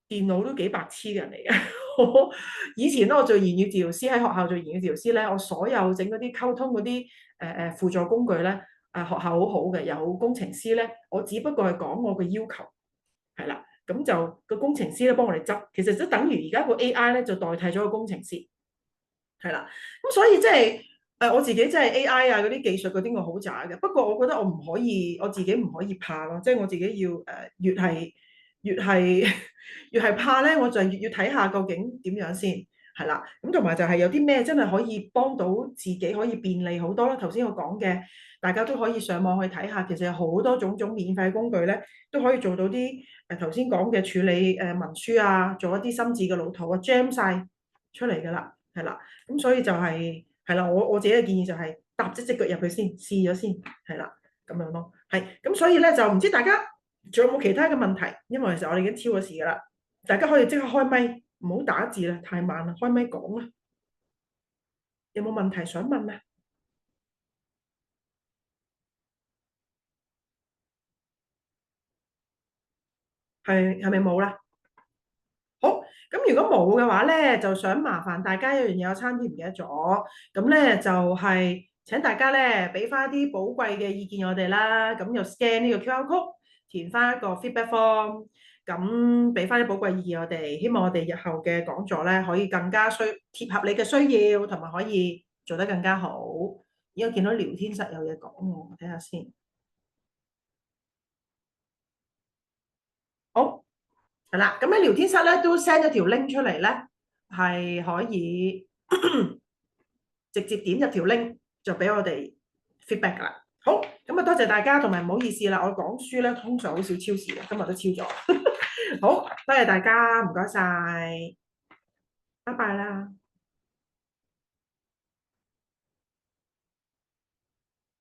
電腦都幾白痴嘅人嚟嘅。我以前咧我做言語治療師，喺學校做言語治療師咧，我所有整嗰啲溝通嗰啲輔助工具咧，學校好好嘅，有工程師咧，我只不過係講我嘅要求，係啦，咁就個工程師咧幫我哋執，其實即等於而家個 AI 咧就代替咗個工程師，係啦，咁所以即係。我自己真係 AI 啊嗰啲技術嗰啲我好渣嘅，不過我覺得我唔可以，我自己唔可以怕咯，即係我自己要越係越係怕咧，我就越要睇下究竟點樣先係啦。咁同埋就係有啲咩真係可以幫到自己，可以便利好多啦。頭先我講嘅，大家都可以上網去睇下，其實有好多種免費工具咧，都可以做到啲頭先講嘅處理文書啊，做一啲心智嘅腦圖啊 jam 晒出嚟㗎啦，係啦。咁所以就係。係啦，我自己嘅建議就係踏一隻腳入去先，試咗先，係啦，咁樣咯。係咁，所以咧就唔知大家仲有冇其他嘅問題？因為其實我哋已經超咗時噶啦，大家可以即刻開咪，唔好打字啦，太慢啦，開咪講啦。有冇問題想問啊？係咪冇啦？好，咁如果冇嘅話咧，就想麻煩大家有樣嘢我差啲唔記得咗，咁咧就係請大家咧俾翻啲寶貴嘅意見我哋啦，咁就 scan 呢個 QR code，填翻一個 feedback form，咁俾翻啲寶貴意見我哋，希望我哋日後嘅講座咧可以更加貼合你嘅需要，同埋可以做得更加好。而家見到聊天室有嘢講喎，我睇下先。好。係啦，咁喺聊天室咧都 send 咗條 link 出嚟咧，係可以直接點入條 link 就俾我哋 feedback 噶啦。好，咁啊多謝大家，同埋唔好意思啦，我講書咧通常好少超時嘅，今日都超咗。好，多謝大家，唔該晒，拜拜啦。